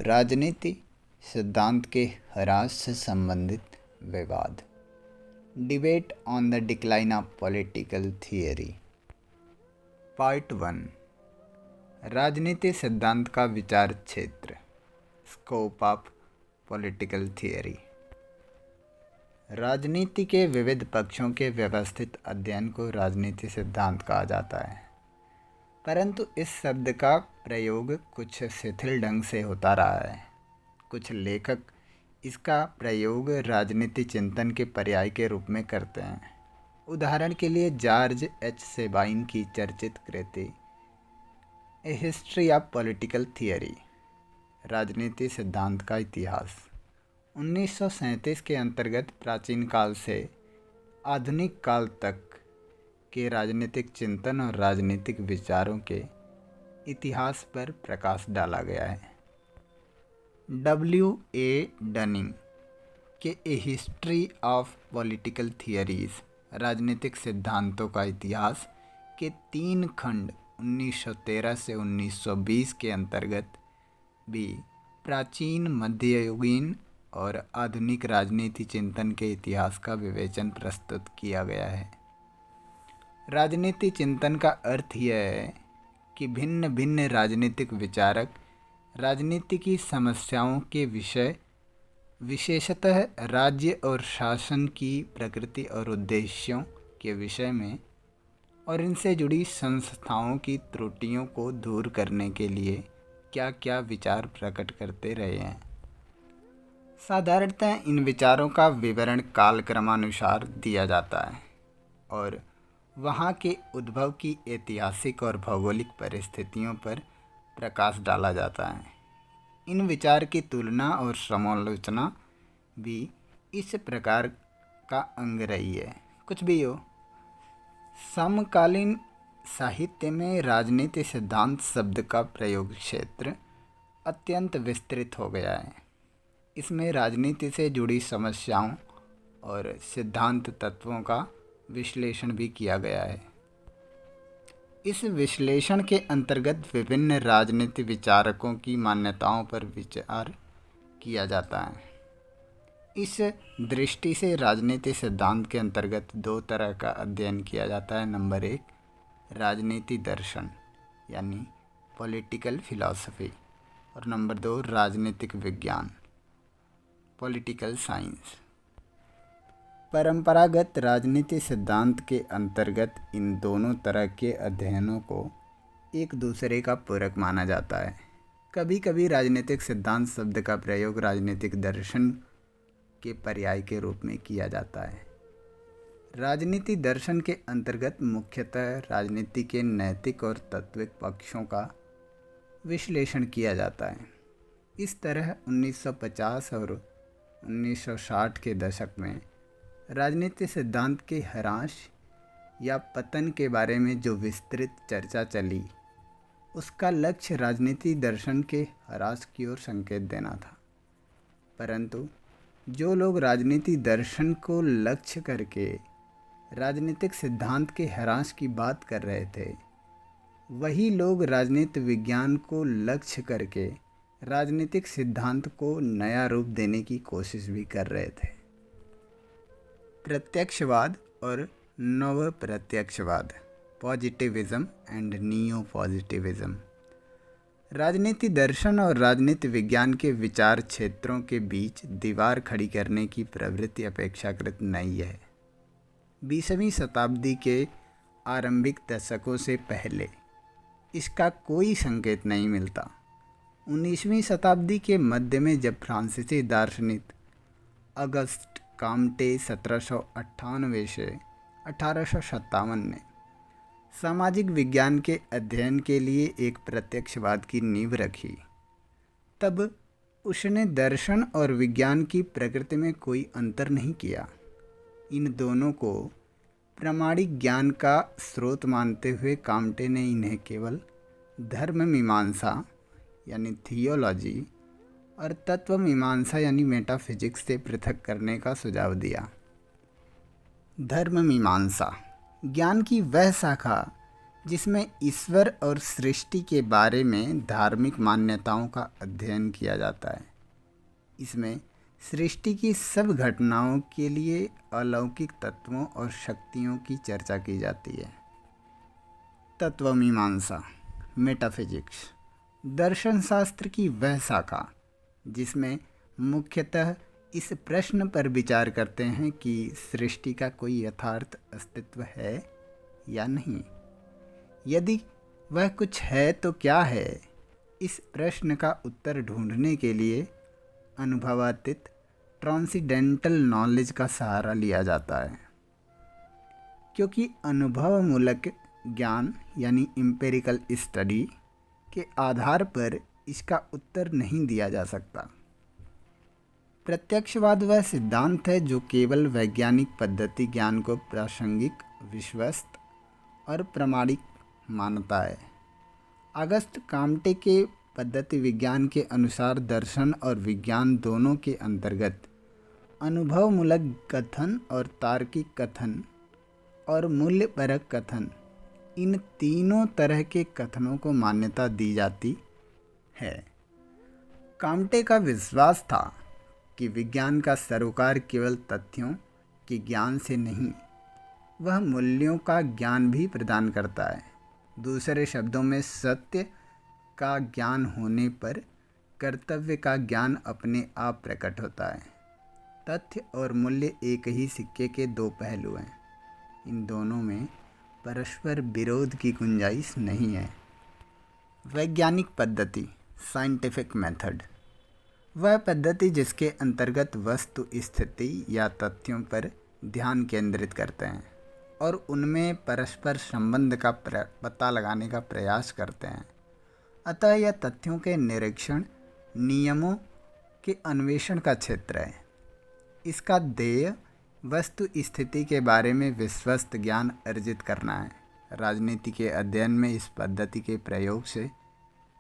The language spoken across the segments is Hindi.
राजनीति सिद्धांत के ह्रास से संबंधित विवाद। Debate on the decline of political theory. Part 1। राजनीति सिद्धांत का विचार क्षेत्र। Scope of political theory. राजनीति के विविध पक्षों के व्यवस्थित अध्ययन को राजनीति सिद्धांत कहा जाता है, परंतु इस शब्द का प्रयोग कुछ शिथिल ढंग से होता रहा है। कुछ लेखक इसका प्रयोग राजनीति चिंतन के पर्याय के रूप में करते हैं। उदाहरण के लिए जॉर्ज एच सेबाइन की चर्चित कृति ए हिस्ट्री ऑफ पॉलिटिकल थियरी, राजनीति सिद्धांत का इतिहास, 1937 के अंतर्गत प्राचीन काल से आधुनिक काल तक के राजनीतिक चिंतन और राजनीतिक विचारों के इतिहास पर प्रकाश डाला गया है। W.A. डनिंग के ए हिस्ट्री ऑफ पॉलिटिकल थियरीज, राजनीतिक सिद्धांतों का इतिहास के 3 खंड 1913 से 1920 के अंतर्गत भी प्राचीन, मध्ययुगीन और आधुनिक राजनीति चिंतन के इतिहास का विवेचन प्रस्तुत किया गया है। राजनीति चिंतन का अर्थ यह है कि भिन्न भिन्न राजनीतिक विचारक राजनीति की समस्याओं के विषय, विशेषतः राज्य और शासन की प्रकृति और उद्देश्यों के विषय में और इनसे जुड़ी संस्थाओं की त्रुटियों को दूर करने के लिए क्या क्या विचार प्रकट करते रहे हैं। साधारणतः इन विचारों का विवरण कालक्रमानुसार दिया जाता है और वहाँ के उद्भव की ऐतिहासिक और भौगोलिक परिस्थितियों पर प्रकाश डाला जाता है। इन विचार की तुलना और समालोचना भी इस प्रकार का अंग रही है। कुछ भी हो, समकालीन साहित्य में राजनीति सिद्धांत शब्द का प्रयोग क्षेत्र अत्यंत विस्तृत हो गया है। इसमें राजनीति से जुड़ी समस्याओं और सिद्धांत तत्वों का विश्लेषण भी किया गया है। इस विश्लेषण के अंतर्गत विभिन्न राजनीति विचारकों की मान्यताओं पर विचार किया जाता है। इस दृष्टि से राजनीति सिद्धांत के अंतर्गत 2 तरह का अध्ययन किया जाता है। नंबर 1, राजनीति दर्शन यानी पॉलिटिकल फिलॉसफी, और नंबर 2, राजनीतिक विज्ञान पॉलिटिकल साइंस। परंपरागत राजनीति सिद्धांत के अंतर्गत इन दोनों तरह के अध्ययनों को एक दूसरे का पूरक माना जाता है। कभी कभी राजनीतिक सिद्धांत शब्द का प्रयोग राजनीतिक दर्शन के पर्याय के रूप में किया जाता है। राजनीति दर्शन के अंतर्गत मुख्यतः राजनीति के नैतिक और तात्विक पक्षों का विश्लेषण किया जाता है। इस तरह 1950 और 1960 के दशक में राजनीति सिद्धांत के ह्रास या पतन के बारे में जो विस्तृत चर्चा चली, उसका लक्ष्य राजनीति दर्शन के ह्रास की ओर संकेत देना था। परंतु जो लोग राजनीति दर्शन को लक्ष्य करके राजनीतिक सिद्धांत के ह्रास की बात कर रहे थे, वही लोग राजनीति विज्ञान को लक्ष्य करके राजनीतिक सिद्धांत को नया रूप देने की कोशिश भी कर रहे थे। प्रत्यक्षवाद और नव प्रत्यक्षवाद, पॉजिटिविज्म एंड नियो पॉजिटिविज्म। राजनीति दर्शन और राजनीति विज्ञान के विचार क्षेत्रों के बीच दीवार खड़ी करने की प्रवृत्ति अपेक्षाकृत नई है। 20वीं शताब्दी के आरंभिक दशकों से पहले इसका कोई संकेत नहीं मिलता। 19वीं शताब्दी के मध्य में जब फ्रांसीसी दार्शनिक अगस्त काम्टे 1798 से 1857 ने सामाजिक विज्ञान के अध्ययन के लिए एक प्रत्यक्षवाद की नींव रखी, तब उसने दर्शन और विज्ञान की प्रकृति में कोई अंतर नहीं किया। इन दोनों को प्रामाणिक ज्ञान का स्रोत मानते हुए काम्टे ने इन्हें केवल धर्म मीमांसा यानी थियोलॉजी और तत्व मीमांसा यानी मेटाफिजिक्स से पृथक करने का सुझाव दिया। धर्म मीमांसा ज्ञान की वह शाखा जिसमें ईश्वर और सृष्टि के बारे में धार्मिक मान्यताओं का अध्ययन किया जाता है। इसमें सृष्टि की सब घटनाओं के लिए अलौकिक तत्वों और शक्तियों की चर्चा की जाती है। तत्वमीमांसा, मेटाफिजिक्स, दर्शन शास्त्र की वह शाखा जिसमें मुख्यतः इस प्रश्न पर विचार करते हैं कि सृष्टि का कोई यथार्थ अस्तित्व है या नहीं। यदि वह कुछ है तो क्या है। इस प्रश्न का उत्तर ढूंढने के लिए अनुभवातीत ट्रांसेंडेंटल नॉलेज का सहारा लिया जाता है, क्योंकि अनुभवमूलक ज्ञान यानी एम्पिरिकल स्टडी के आधार पर इसका उत्तर नहीं दिया जा सकता। प्रत्यक्षवाद वह सिद्धांत है जो केवल वैज्ञानिक पद्धति ज्ञान को प्रासंगिक, विश्वस्त और प्रमाणिक मानता है। अगस्त काम्टे के पद्धति विज्ञान के अनुसार दर्शन और विज्ञान दोनों के अंतर्गत अनुभवमूलक कथन और तार्किक कथन और मूल्यपरक कथन, इन तीनों तरह के कथनों को मान्यता दी जाती है। काम्टे का विश्वास था कि विज्ञान का सरोकार केवल तथ्यों के ज्ञान से नहीं, वह मूल्यों का ज्ञान भी प्रदान करता है। दूसरे शब्दों में, सत्य का ज्ञान होने पर कर्तव्य का ज्ञान अपने आप प्रकट होता है। तथ्य और मूल्य एक ही सिक्के के दो पहलू हैं। इन दोनों में परस्पर विरोध की गुंजाइश नहीं है। वैज्ञानिक पद्धति, साइंटिफिक मेथड, वह पद्धति जिसके अंतर्गत वस्तु स्थिति या तथ्यों पर ध्यान केंद्रित करते हैं और उनमें परस्पर संबंध का पता लगाने का प्रयास करते हैं। अतः यह तथ्यों के निरीक्षण, नियमों के अन्वेषण का क्षेत्र है। इसका ध्येय वस्तु स्थिति के बारे में विश्वस्त ज्ञान अर्जित करना है। राजनीति के अध्ययन में इस पद्धति के प्रयोग से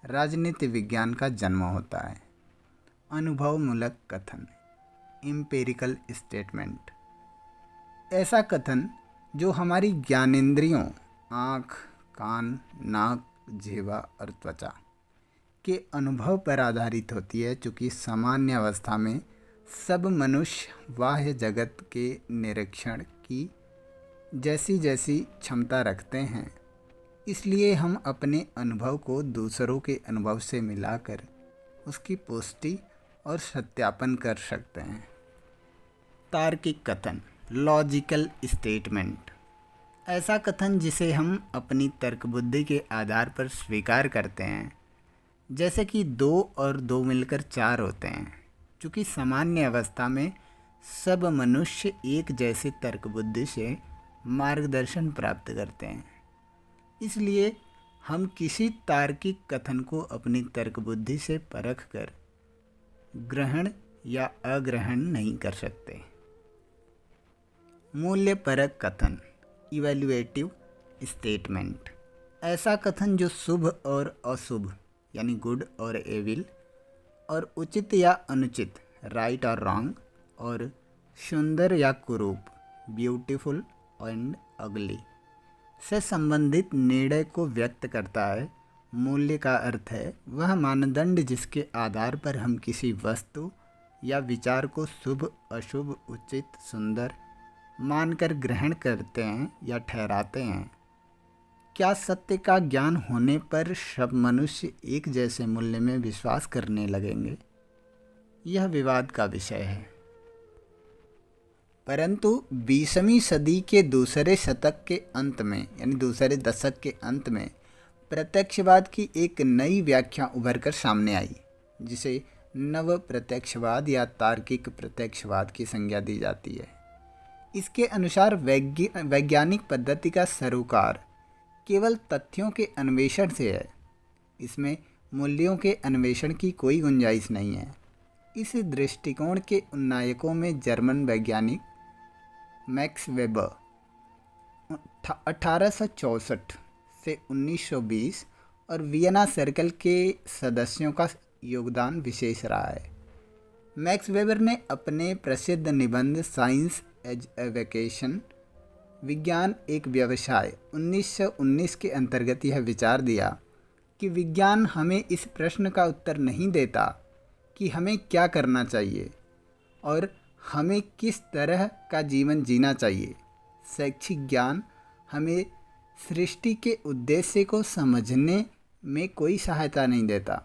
राजनीति विज्ञान का जन्म होता है। अनुभवमूलक कथन, एम्पिरिकल स्टेटमेंट, ऐसा कथन जो हमारी ज्ञानेंद्रियों, आँख, कान, नाक, जिह्वा और त्वचा के अनुभव पर आधारित होती है। चूँकि सामान्य अवस्था में सब मनुष्य बाह्य जगत के निरीक्षण की जैसी जैसी क्षमता रखते हैं, इसलिए हम अपने अनुभव को दूसरों के अनुभव से मिलाकर उसकी पुष्टि और सत्यापन कर सकते हैं। तार्किक कथन, लॉजिकल स्टेटमेंट, ऐसा कथन जिसे हम अपनी तर्क बुद्धि के आधार पर स्वीकार करते हैं, जैसे कि 2 और 2 मिलकर 4 होते हैं। चूँकि सामान्य अवस्था में सब मनुष्य एक जैसे तर्क बुद्धि से मार्गदर्शन प्राप्त करते हैं, इसलिए हम किसी तार्किक कथन को अपनी तर्क बुद्धि से परख कर ग्रहण या अग्रहण नहीं कर सकते। मूल्यपरक कथन, इवैल्यूएटिव स्टेटमेंट, ऐसा कथन जो शुभ और अशुभ यानी गुड और एविल और उचित या अनुचित राइट और रॉन्ग और सुंदर या कुरूप ब्यूटीफुल एंड अगली से संबंधित निर्णय को व्यक्त करता है। मूल्य का अर्थ है वह मानदंड जिसके आधार पर हम किसी वस्तु या विचार को शुभ, अशुभ, उचित, सुंदर मानकर ग्रहण करते हैं या ठहराते हैं। क्या सत्य का ज्ञान होने पर सब मनुष्य एक जैसे मूल्य में विश्वास करने लगेंगे? यह विवाद का विषय है। परंतु 20वीं सदी के दूसरे शतक के अंत में यानी दूसरे दशक के अंत में प्रत्यक्षवाद की एक नई व्याख्या उभर कर सामने आई, जिसे नव प्रत्यक्षवाद या तार्किक प्रत्यक्षवाद की संज्ञा दी जाती है। इसके अनुसार वैज्ञानिक पद्धति का सरोकार केवल तथ्यों के अन्वेषण से है। इसमें मूल्यों के अन्वेषण की कोई गुंजाइश नहीं है। इस दृष्टिकोण के उन्नायकों में जर्मन वैज्ञानिक मैक्स वेबर 1864 से 1920 और वियना सर्कल के सदस्यों का योगदान विशेष रहा है। मैक्स वेबर ने अपने प्रसिद्ध निबंध साइंस एज ए वैकेशन विज्ञान एक व्यवसाय 1919 के अंतर्गत यह विचार दिया कि विज्ञान हमें इस प्रश्न का उत्तर नहीं देता कि हमें क्या करना चाहिए और हमें किस तरह का जीवन जीना चाहिए। शैक्षिक ज्ञान हमें सृष्टि के उद्देश्य को समझने में कोई सहायता नहीं देता।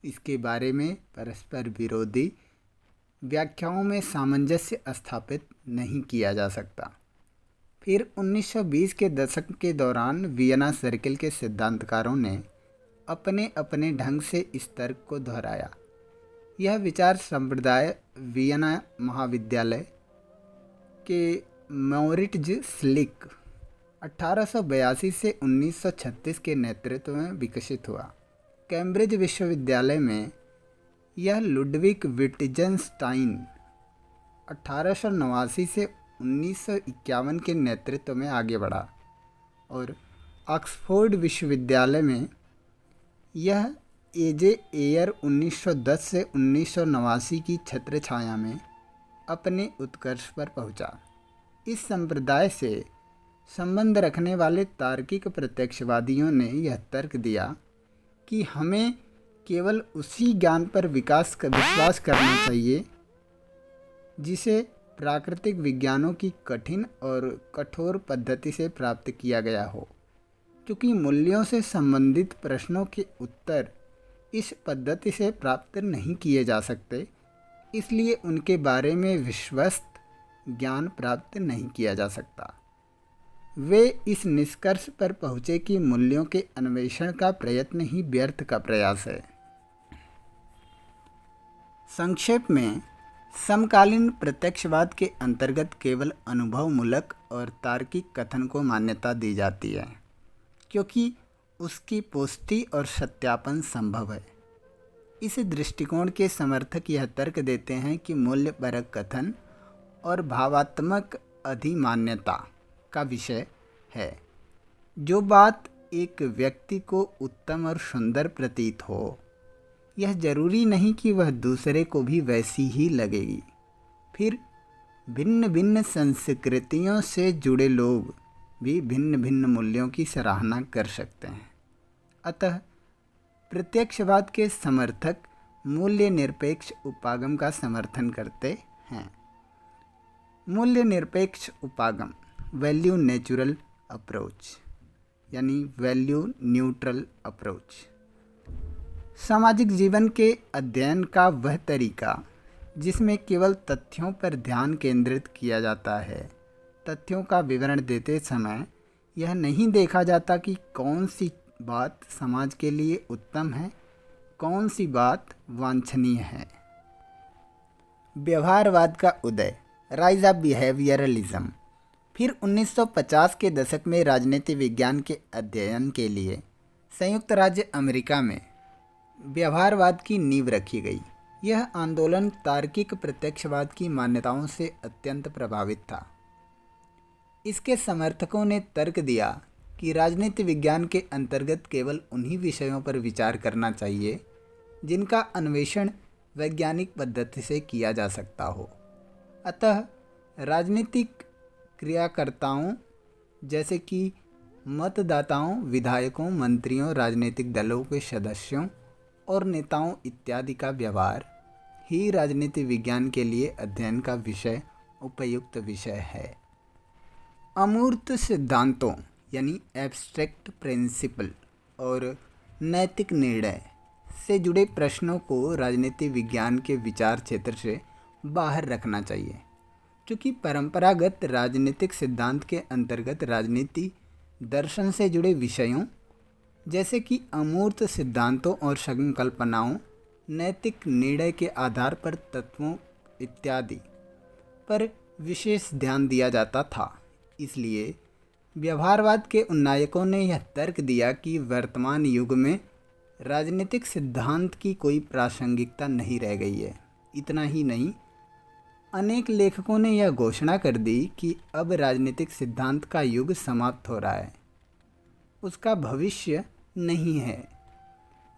इसके बारे में परस्पर विरोधी व्याख्याओं में सामंजस्य स्थापित नहीं किया जा सकता। फिर 1920 के दशक के दौरान वियना सर्किल के सिद्धांतकारों ने अपने अपने ढंग से इस तर्क को दोहराया। यह विचार संप्रदाय वियना महाविद्यालय के मोरिट्ज स्लिक 1882 से 1936 के नेतृत्व में विकसित हुआ। कैम्ब्रिज विश्वविद्यालय में यह लुडविग विट्जेनस्टाइन 1889 से 1951 के नेतृत्व में आगे बढ़ा और ऑक्सफोर्ड विश्वविद्यालय में यह एजे एयर 1910 से 1989 की छत्रछाया में अपने उत्कर्ष पर पहुंचा। इस संप्रदाय से संबंध रखने वाले तार्किक प्रत्यक्षवादियों ने यह तर्क दिया कि हमें केवल उसी ज्ञान पर विश्वास करना चाहिए जिसे प्राकृतिक विज्ञानों की कठिन और कठोर पद्धति से प्राप्त किया गया हो। क्योंकि मूल्यों से संबंधित प्रश्नों के उत्तर इस पद्धति से प्राप्त नहीं किए जा सकते, इसलिए उनके बारे में विश्वस्त ज्ञान प्राप्त नहीं किया जा सकता। वे इस निष्कर्ष पर पहुँचे कि मूल्यों के अन्वेषण का प्रयत्न ही व्यर्थ का प्रयास है। संक्षेप में, समकालीन प्रत्यक्षवाद के अंतर्गत केवल अनुभवमूलक और तार्किक कथन को मान्यता दी जाती है, क्योंकि उसकी पुष्टि और सत्यापन संभव है। इस दृष्टिकोण के समर्थक यह तर्क देते हैं कि मूल्यपरक कथन और भावात्मक अधिमान्यता का विषय है। जो बात एक व्यक्ति को उत्तम और सुंदर प्रतीत हो, यह जरूरी नहीं कि वह दूसरे को भी वैसी ही लगेगी। फिर भिन्न भिन्न संस्कृतियों से जुड़े लोग भी भिन्न भिन्न मूल्यों की सराहना कर सकते हैं। अतः प्रत्यक्षवाद के समर्थक मूल्य निरपेक्ष उपागम का समर्थन करते हैं। मूल्य निरपेक्ष उपागम वैल्यू नेचुरल अप्रोच यानी वैल्यू न्यूट्रल अप्रोच सामाजिक जीवन के अध्ययन का वह तरीका जिसमें केवल तथ्यों पर ध्यान केंद्रित किया जाता है। तथ्यों का विवरण देते समय यह नहीं देखा जाता कि कौन सी बात समाज के लिए उत्तम है, कौन सी बात वांछनीय है। व्यवहारवाद का उदय, राइज ऑफ बिहेवियरलिज्म। फिर 1950 के दशक में राजनीति विज्ञान के अध्ययन के लिए संयुक्त राज्य अमेरिका में व्यवहारवाद की नींव रखी गई। यह आंदोलन तार्किक प्रत्यक्षवाद की मान्यताओं से अत्यंत प्रभावित था। इसके समर्थकों ने तर्क दिया कि राजनीति विज्ञान के अंतर्गत केवल उन्हीं विषयों पर विचार करना चाहिए जिनका अन्वेषण वैज्ञानिक पद्धति से किया जा सकता हो। अतः राजनीतिक क्रियाकर्ताओं जैसे कि मतदाताओं, विधायकों, मंत्रियों, राजनीतिक दलों के सदस्यों और नेताओं इत्यादि का व्यवहार ही राजनीति विज्ञान के लिए अध्ययन का विषय उपयुक्त विषय है। अमूर्त सिद्धांतों यानी एब्स्ट्रैक्ट प्रिंसिपल और नैतिक निर्णय से जुड़े प्रश्नों को राजनीति विज्ञान के विचार क्षेत्र से बाहर रखना चाहिए, क्योंकि परंपरागत राजनीतिक सिद्धांत के अंतर्गत राजनीति दर्शन से जुड़े विषयों जैसे कि अमूर्त सिद्धांतों और संकल्पनाओं, नैतिक निर्णय के आधार पर तत्वों इत्यादि पर विशेष ध्यान दिया जाता था। इसलिए व्यवहारवाद के उन्नायकों ने यह तर्क दिया कि वर्तमान युग में राजनीतिक सिद्धांत की कोई प्रासंगिकता नहीं रह गई है। इतना ही नहीं, अनेक लेखकों ने यह घोषणा कर दी कि अब राजनीतिक सिद्धांत का युग समाप्त हो रहा है, उसका भविष्य नहीं है।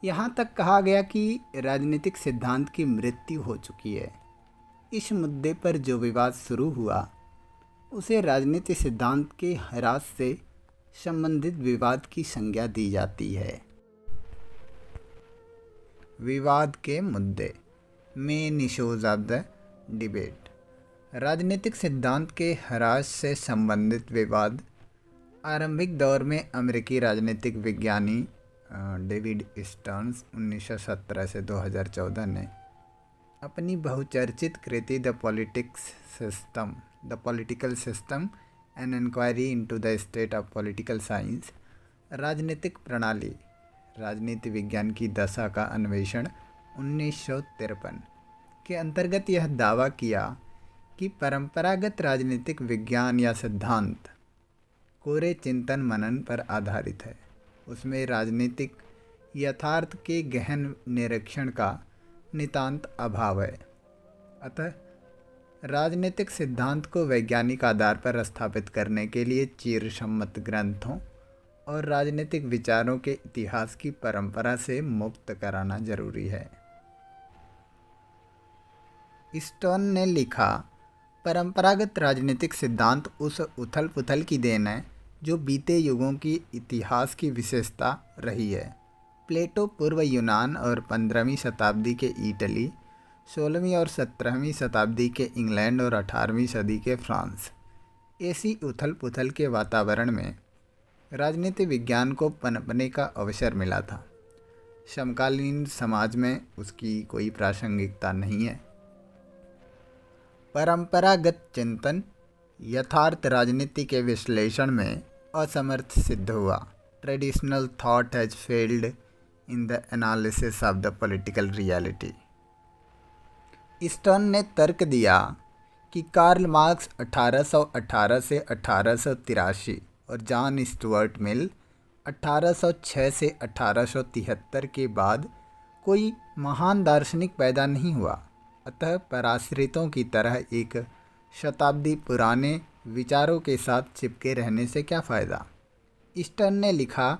यहाँ तक कहा गया कि राजनीतिक सिद्धांत की मृत्यु हो चुकी है। इस मुद्दे पर जो विवाद शुरू हुआ उसे राजनीति सिद्धांत के ह्रास से संबंधित विवाद की संज्ञा दी जाती है। विवाद के मुद्दे, main issues of the debate. राजनीतिक सिद्धांत के ह्रास से संबंधित विवाद आरंभिक दौर में अमेरिकी राजनीतिक विज्ञानी डेविड स्टर्न्स 1917 से 2014 ने अपनी बहुचर्चित कृति the political system an inquiry into the state of political science, राजनीतिक प्रणाली, राजनीति विज्ञान की दशा का अन्वेषण 1953 के अंतर्गत यह दावा किया कि परंपरागत राजनीतिक विज्ञान या सिद्धांत कोरे चिंतन मनन पर आधारित है। उसमें राजनीतिक यथार्थ के गहन निरीक्षण का नितांत अभाव है। अतः राजनीतिक सिद्धांत को वैज्ञानिक आधार पर स्थापित करने के लिए चिरसम्मत ग्रंथों और राजनीतिक विचारों के इतिहास की परंपरा से मुक्त कराना जरूरी है। स्टोन ने लिखा, परंपरागत राजनीतिक सिद्धांत उस उथल पुथल की देन है जो बीते युगों की इतिहास की विशेषता रही है। प्लेटो पूर्व यूनान और 15वीं शताब्दी के इटली, 16वीं और 17वीं शताब्दी के इंग्लैंड और 18वीं सदी के फ्रांस, ऐसी उथल पुथल के वातावरण में राजनीति विज्ञान को पनपने का अवसर मिला था। समकालीन समाज में उसकी कोई प्रासंगिकता नहीं है। परंपरागत चिंतन यथार्थ राजनीति के विश्लेषण में असमर्थ सिद्ध हुआ। Traditional thought has failed in the analysis of the political reality. Stern ने तर्क दिया कि कार्ल मार्क्स 1818 से 1883 और जॉन स्टुअर्ट मिल 1806 से 1873 के बाद कोई महान दार्शनिक पैदा नहीं हुआ। अतः पराश्रितों की तरह एक शताब्दी पुराने विचारों के साथ चिपके रहने से क्या फ़ायदा। स्टर्न ने लिखा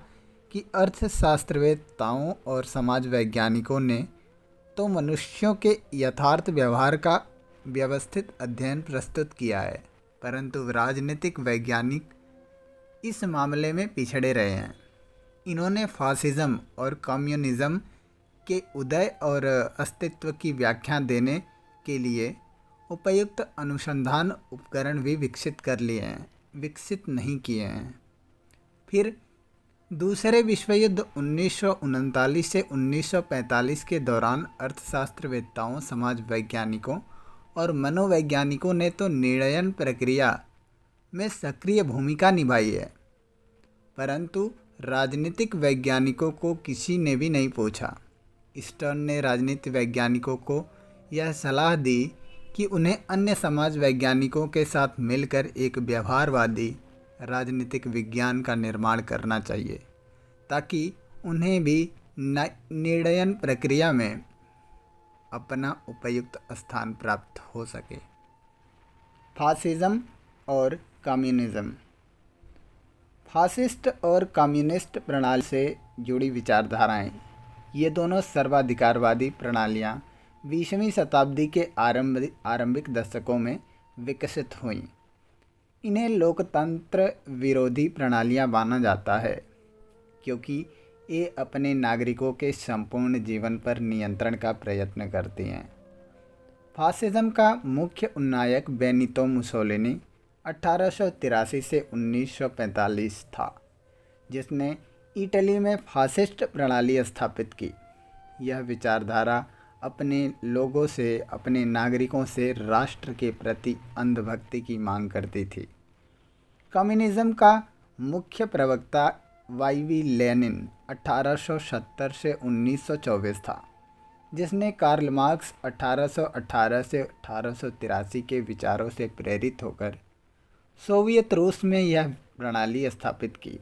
कि अर्थशास्त्रवेत्ताओं और समाज वैज्ञानिकों ने तो मनुष्यों के यथार्थ व्यवहार का व्यवस्थित अध्ययन प्रस्तुत किया है, परंतु राजनीतिक वैज्ञानिक इस मामले में पिछड़े रहे हैं। इन्होंने फासिज्म और कम्युनिज्म के उदय और अस्तित्व की व्याख्या देने के लिए उपयुक्त अनुसंधान उपकरण भी विकसित कर लिए हैं, विकसित नहीं किए हैं। फिर दूसरे विश्व युद्ध 1939 से 1945 के दौरान अर्थशास्त्रवेत्ताओं, समाज वैज्ञानिकों और मनोवैज्ञानिकों ने तो निर्णयन प्रक्रिया में सक्रिय भूमिका निभाई है, परंतु राजनीतिक वैज्ञानिकों को किसी ने भी नहीं पूछा। स्टर्न ने राजनीति वैज्ञानिकों को यह सलाह दी कि उन्हें अन्य समाज वैज्ञानिकों के साथ मिलकर एक व्यवहारवादी राजनीतिक विज्ञान का निर्माण करना चाहिए, ताकि उन्हें भी निर्णयन प्रक्रिया में अपना उपयुक्त स्थान प्राप्त हो सके। फासिज्म और कम्युनिज्म। फासिस्ट और कम्युनिस्ट प्रणाली से जुड़ी विचारधाराएं, ये दोनों सर्वाधिकारवादी प्रणालियां 20वीं शताब्दी के आरंभिक दशकों में विकसित हुईं। इन्हें लोकतंत्र विरोधी प्रणालियां माना जाता है क्योंकि ये अपने नागरिकों के संपूर्ण जीवन पर नियंत्रण का प्रयत्न करती हैं। फासिज्म का मुख्य उन्नायक बेनितो मुसोलिनी 1883 से 1945 था, जिसने इटली में फासिस्ट प्रणाली स्थापित की। यह विचारधारा अपने लोगों से, अपने नागरिकों से राष्ट्र के प्रति अंधभक्ति की मांग करती थी। कम्युनिज्म का मुख्य प्रवक्ता वाईवी लेनिन 1870 से 1924 था, जिसने कार्ल मार्क्स 1818 से 1883 के विचारों से प्रेरित होकर सोवियत रूस में यह प्रणाली स्थापित की।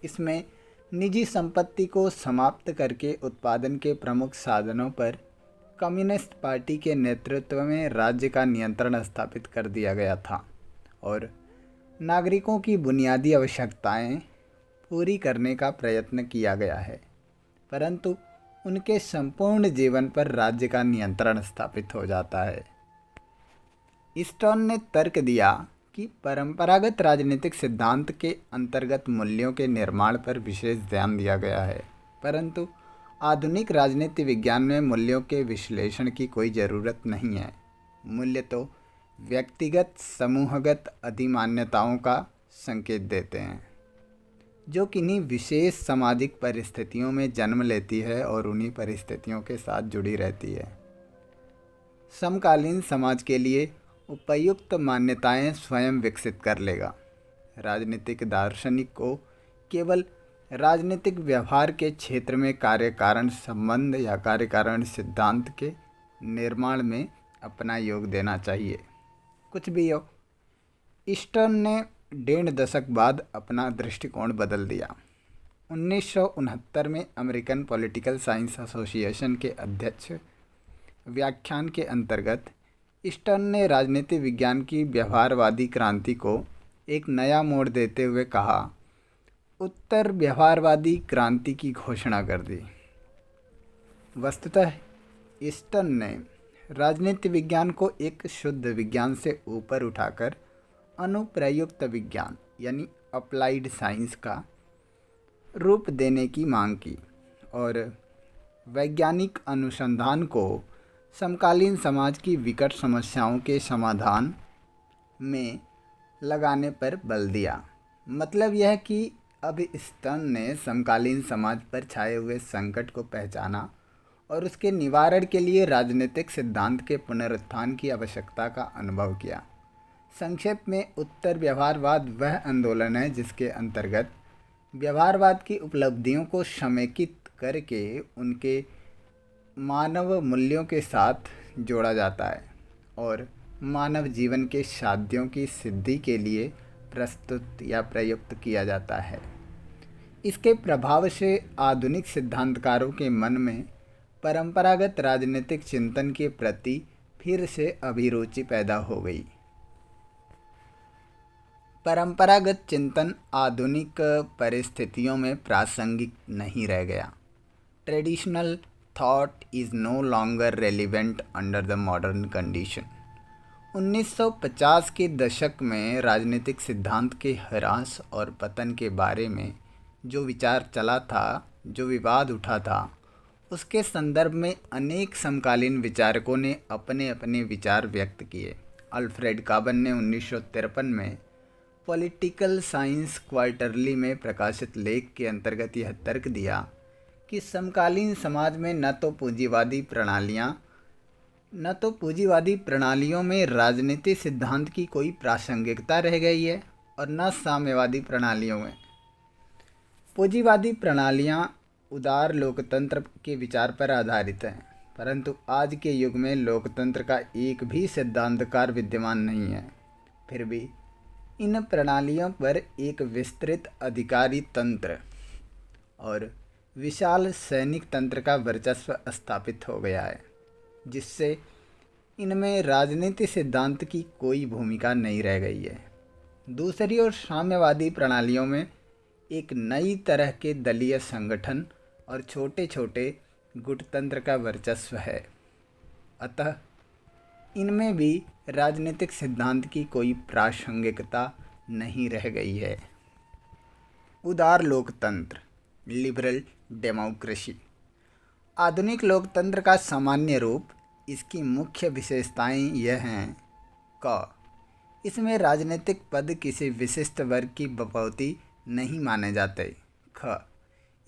इसमें निजी संपत्ति को समाप्त करके उत्पादन के प्रमुख साधनों पर कम्युनिस्ट पार्टी के नेतृत्व में राज्य का नियंत्रण स्थापित कर दिया गया था और नागरिकों की बुनियादी आवश्यकताएं पूरी करने का प्रयत्न किया गया है, परंतु उनके संपूर्ण जीवन पर राज्य का नियंत्रण स्थापित हो जाता है। स्टर्न ने तर्क दिया कि कि परंपरागत राजनीतिक सिद्धांत के अंतर्गत मूल्यों के निर्माण पर विशेष ध्यान दिया गया है, परंतु आधुनिक राजनीति विज्ञान में मूल्यों के विश्लेषण की कोई ज़रूरत नहीं है। मूल्य तो व्यक्तिगत समूहगत अधिमान्यताओं का संकेत देते हैं, जो किन्हीं विशेष सामाजिक परिस्थितियों में जन्म लेती है और उन्हीं परिस्थितियों के साथ जुड़ी रहती है। समकालीन समाज के लिए उपयुक्त मान्यताएं स्वयं विकसित कर लेगा। राजनीतिक दार्शनिक को केवल राजनीतिक व्यवहार के क्षेत्र में कार्य कारण संबंध या कार्य कारण सिद्धांत के निर्माण में अपना योग देना चाहिए। कुछ भी हो, ईस्टर्न ने 1.5 दशक बाद अपना दृष्टिकोण बदल दिया। 1969 में अमेरिकन पॉलिटिकल साइंस एसोसिएशन के अध्यक्ष व्याख्यान के अंतर्गत ईस्टर्न ने राजनीति विज्ञान की व्यवहारवादी क्रांति को एक नया मोड़ देते हुए कहा, उत्तर व्यवहारवादी क्रांति की घोषणा कर दी। वस्तुतः ईस्टर्न ने राजनीति विज्ञान को एक शुद्ध विज्ञान से ऊपर उठाकर अनुप्रयुक्त विज्ञान यानी अप्लाइड साइंस का रूप देने की मांग की और वैज्ञानिक अनुसंधान को समकालीन समाज की विकट समस्याओं के समाधान में लगाने पर बल दिया। मतलब यह कि अब ईस्टर्न ने समकालीन समाज पर छाए हुए संकट को पहचाना और उसके निवारण के लिए राजनीतिक सिद्धांत के पुनरुत्थान की आवश्यकता का अनुभव किया। संक्षेप में उत्तर व्यवहारवाद वह आंदोलन है जिसके अंतर्गत व्यवहारवाद की उपलब्धियों को समेकित करके उनके मानव मूल्यों के साथ जोड़ा जाता है और मानव जीवन के साध्यों की सिद्धि के लिए प्रस्तुत या प्रयुक्त किया जाता है। इसके प्रभाव से आधुनिक सिद्धांतकारों के मन में परंपरागत राजनीतिक चिंतन के प्रति फिर से अभिरुचि पैदा हो गई। परंपरागत चिंतन आधुनिक परिस्थितियों में प्रासंगिक नहीं रह गया। Traditional thought is no longer relevant under the modern condition. 1950 के दशक में राजनीतिक सिद्धांत के ह्रास और पतन के बारे में जो विचार चला था, जो विवाद उठा था, उसके संदर्भ में अनेक समकालीन विचारकों ने अपने अपने विचार व्यक्त किए। अल्फ्रेड काबन ने 1953 में पॉलिटिकल साइंस क्वार्टरली में प्रकाशित लेख के अंतर्गत यह तर्क दिया कि समकालीन समाज में न तो पूंजीवादी प्रणालियों में राजनीति सिद्धांत की कोई प्रासंगिकता रह गई है और न साम्यवादी प्रणालियों में। पूंजीवादी प्रणालियां उदार लोकतंत्र के विचार पर आधारित हैं, परंतु आज के युग में लोकतंत्र का एक भी सिद्धांतकार विद्यमान नहीं है। फिर भी इन प्रणालियों पर एक विस्तृत अधिकारी तंत्र और विशाल सैनिक तंत्र का वर्चस्व स्थापित हो गया है, जिससे इनमें राजनीति सिद्धांत की कोई भूमिका नहीं रह गई है। दूसरी ओर साम्यवादी प्रणालियों में एक नई तरह के दलीय संगठन और छोटे छोटे गुटतंत्र का वर्चस्व है। अतः इनमें भी राजनीतिक सिद्धांत की कोई प्रासंगिकता नहीं रह गई है। उदार लोकतंत्र, लिबरल डेमोक्रेसी। आधुनिक लोकतंत्र का सामान्य रूप, इसकी मुख्य विशेषताएं यह हैं क इसमें राजनीतिक पद किसी विशिष्ट वर्ग की बपौती नहीं माने जाते। ख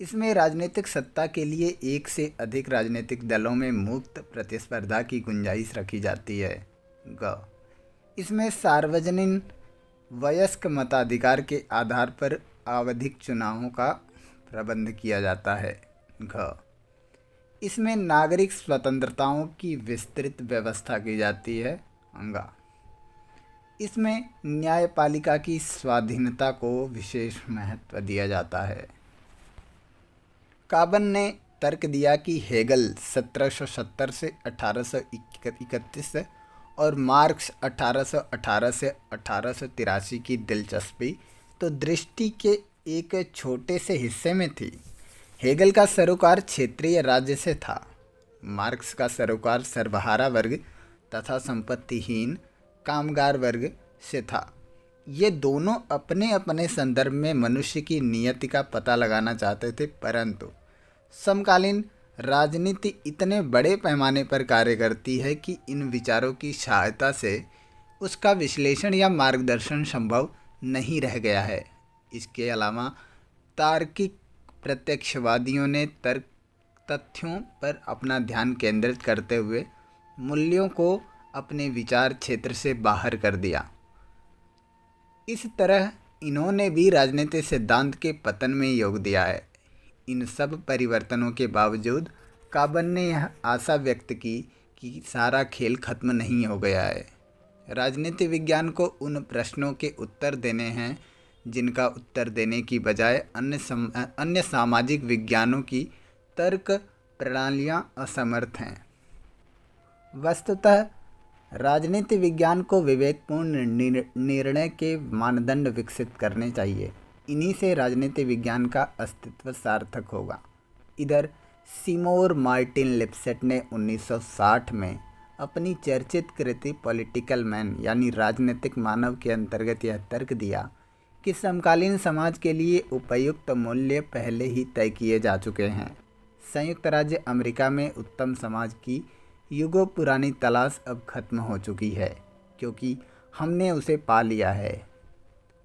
इसमें राजनीतिक सत्ता के लिए एक से अधिक राजनीतिक दलों में मुक्त प्रतिस्पर्धा की गुंजाइश रखी जाती है। ग इसमें सार्वजनिक वयस्क मताधिकार के आधार पर आवधिक चुनावों का प्रबंध किया जाता है। घ इसमें नागरिक स्वतंत्रताओं की विस्तृत व्यवस्था की जाती है। अंगा इसमें न्यायपालिका की स्वाधीनता को विशेष महत्व दिया जाता है। काबन ने तर्क दिया कि हेगल 1770 से 1831 और मार्क्स 1818 से 1883 की दिलचस्पी तो दृष्टि के एक छोटे से हिस्से में थी। हेगल का सरोकार क्षेत्रीय राज्य से था। मार्क्स का सरोकार सर्वहारा वर्ग तथा संपत्तिहीन कामगार वर्ग से था। ये दोनों अपने अपने संदर्भ में मनुष्य की नियति का पता लगाना चाहते थे, परंतु समकालीन राजनीति इतने बड़े पैमाने पर कार्य करती है कि इन विचारों की सहायता से उसका विश्लेषण या मार्गदर्शन संभव नहीं रह गया है। इसके अलावा तार्किक प्रत्यक्षवादियों ने तर्क तथ्यों पर अपना ध्यान केंद्रित करते हुए मूल्यों को अपने विचार क्षेत्र से बाहर कर दिया। इस तरह इन्होंने भी राजनीतिक सिद्धांत के पतन में योग दिया है। इन सब परिवर्तनों के बावजूद काबन ने यह आशा व्यक्त की कि सारा खेल खत्म नहीं हो गया है। राजनीति विज्ञान को उन प्रश्नों के उत्तर देने हैं जिनका उत्तर देने की बजाय अन्य सामाजिक विज्ञानों की तर्क प्रणालियां असमर्थ हैं। वस्तुतः राजनीति विज्ञान को विवेकपूर्ण निर्णय के मानदंड विकसित करने चाहिए। इन्हीं से राजनीति विज्ञान का अस्तित्व सार्थक होगा। इधर सिमोर मार्टिन लिपसेट ने 1960 में अपनी चर्चित कृति पॉलिटिकल मैन यानी राजनीतिक मानव के अंतर्गत यह तर्क दिया कि समकालीन समाज के लिए उपयुक्त मूल्य पहले ही तय किए जा चुके हैं। संयुक्त राज्य अमेरिका में उत्तम समाज की युगों पुरानी तलाश अब खत्म हो चुकी है, क्योंकि हमने उसे पा लिया है।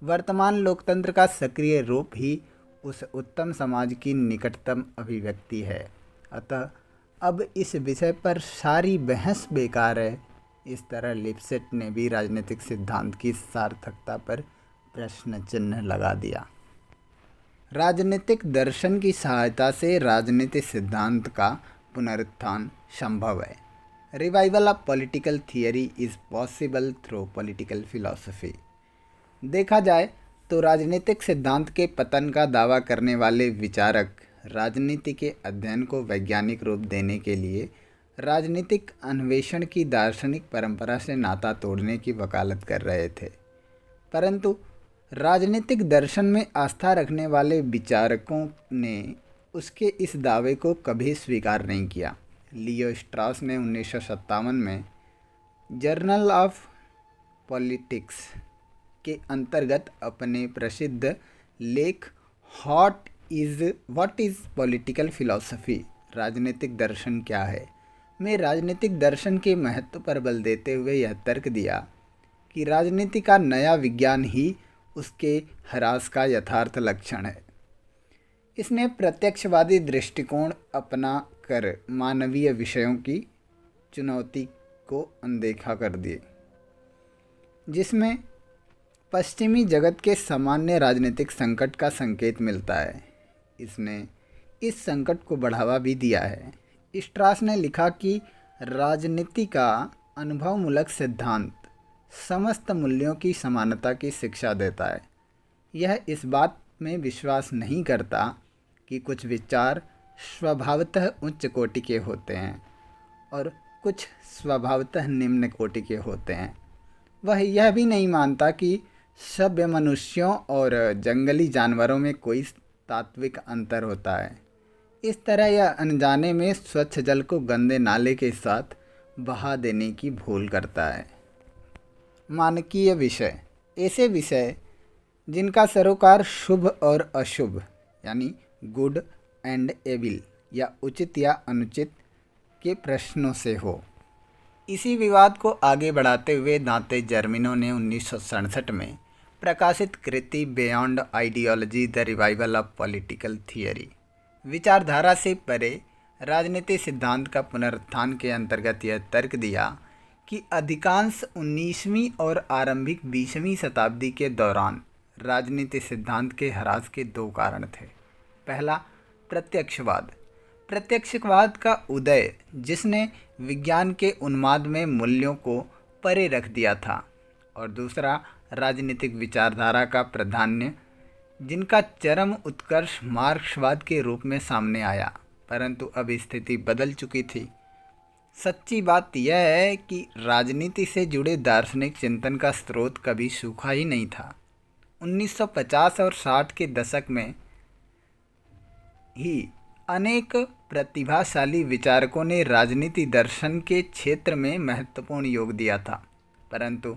वर्तमान लोकतंत्र का सक्रिय रूप ही उस उत्तम समाज की निकटतम अभिव्यक्ति है। अतः अब इस विषय पर सारी बहस बेकार है। इस तरह लिपसेट ने भी राजनीतिक सिद्धांत की सार्थकता पर प्रश्न चिन्ह लगा दिया। राजनीतिक दर्शन की सहायता से राजनीतिक सिद्धांत का पुनरुत्थान संभव है। Revival of political theory is possible through political philosophy. देखा जाए तो राजनीतिक सिद्धांत के पतन का दावा करने वाले विचारक राजनीति के अध्ययन को वैज्ञानिक रूप देने के लिए राजनीतिक अन्वेषण की दार्शनिक परंपरा से नाता तोड़ने की वकालत कर रहे थे, परंतु राजनीतिक दर्शन में आस्था रखने वाले विचारकों ने उसके इस दावे को कभी स्वीकार नहीं किया। लियो स्ट्रॉस ने 1957 में जर्नल ऑफ पॉलिटिक्स के अंतर्गत अपने प्रसिद्ध लेख व्हाट इज़ पॉलिटिकल फिलॉसफी, राजनीतिक दर्शन क्या है, में राजनीतिक दर्शन के महत्व पर बल देते हुए यह तर्क दिया कि राजनीति का नया विज्ञान ही उसके ह्रास का यथार्थ लक्षण है। इसने प्रत्यक्षवादी दृष्टिकोण अपना कर मानवीय विषयों की चुनौती को अनदेखा कर दिए, जिसमें पश्चिमी जगत के सामान्य राजनीतिक संकट का संकेत मिलता है। इसने इस संकट को बढ़ावा भी दिया है। स्ट्रास ने लिखा कि राजनीति का अनुभवमूलक सिद्धांत समस्त मूल्यों की समानता की शिक्षा देता है। यह इस बात में विश्वास नहीं करता कि कुछ विचार स्वभावतः उच्च कोटि के होते हैं और कुछ स्वभावतः निम्न कोटि के होते हैं। वह यह भी नहीं मानता कि सभ्य मनुष्यों और जंगली जानवरों में कोई तात्विक अंतर होता है। इस तरह यह अनजाने में स्वच्छ जल को गंदे नाले के साथ बहा देने की भूल करता है। मानकीय विषय, ऐसे विषय जिनका सरोकार शुभ और अशुभ यानी गुड एंड एविल या उचित या अनुचित के प्रश्नों से हो। इसी विवाद को आगे बढ़ाते हुए दांते जर्मिनो ने 1967 में प्रकाशित कृति beyond ideology the revival of political theory, विचारधारा से परे राजनीति सिद्धांत का पुनरुत्थान के अंतर्गत यह तर्क दिया कि अधिकांश 19वीं और आरंभिक 20वीं शताब्दी के दौरान राजनीति सिद्धांत के ह्रास के दो कारण थे। पहला, प्रत्यक्षवाद। प्रत्यक्षवाद का उदय जिसने विज्ञान के उन्माद में मूल्यों को परे रख दिया था, और दूसरा, राजनीतिक विचारधारा का प्राधान्य जिनका चरम उत्कर्ष मार्क्सवाद के रूप में सामने आया, परंतु अब स्थिति बदल चुकी थी। सच्ची बात यह है कि राजनीति से जुड़े दार्शनिक चिंतन का स्रोत कभी सूखा ही नहीं था। 1950 और 60 के दशक में ही अनेक प्रतिभाशाली विचारकों ने राजनीति दर्शन के क्षेत्र में महत्वपूर्ण योग दिया था, परंतु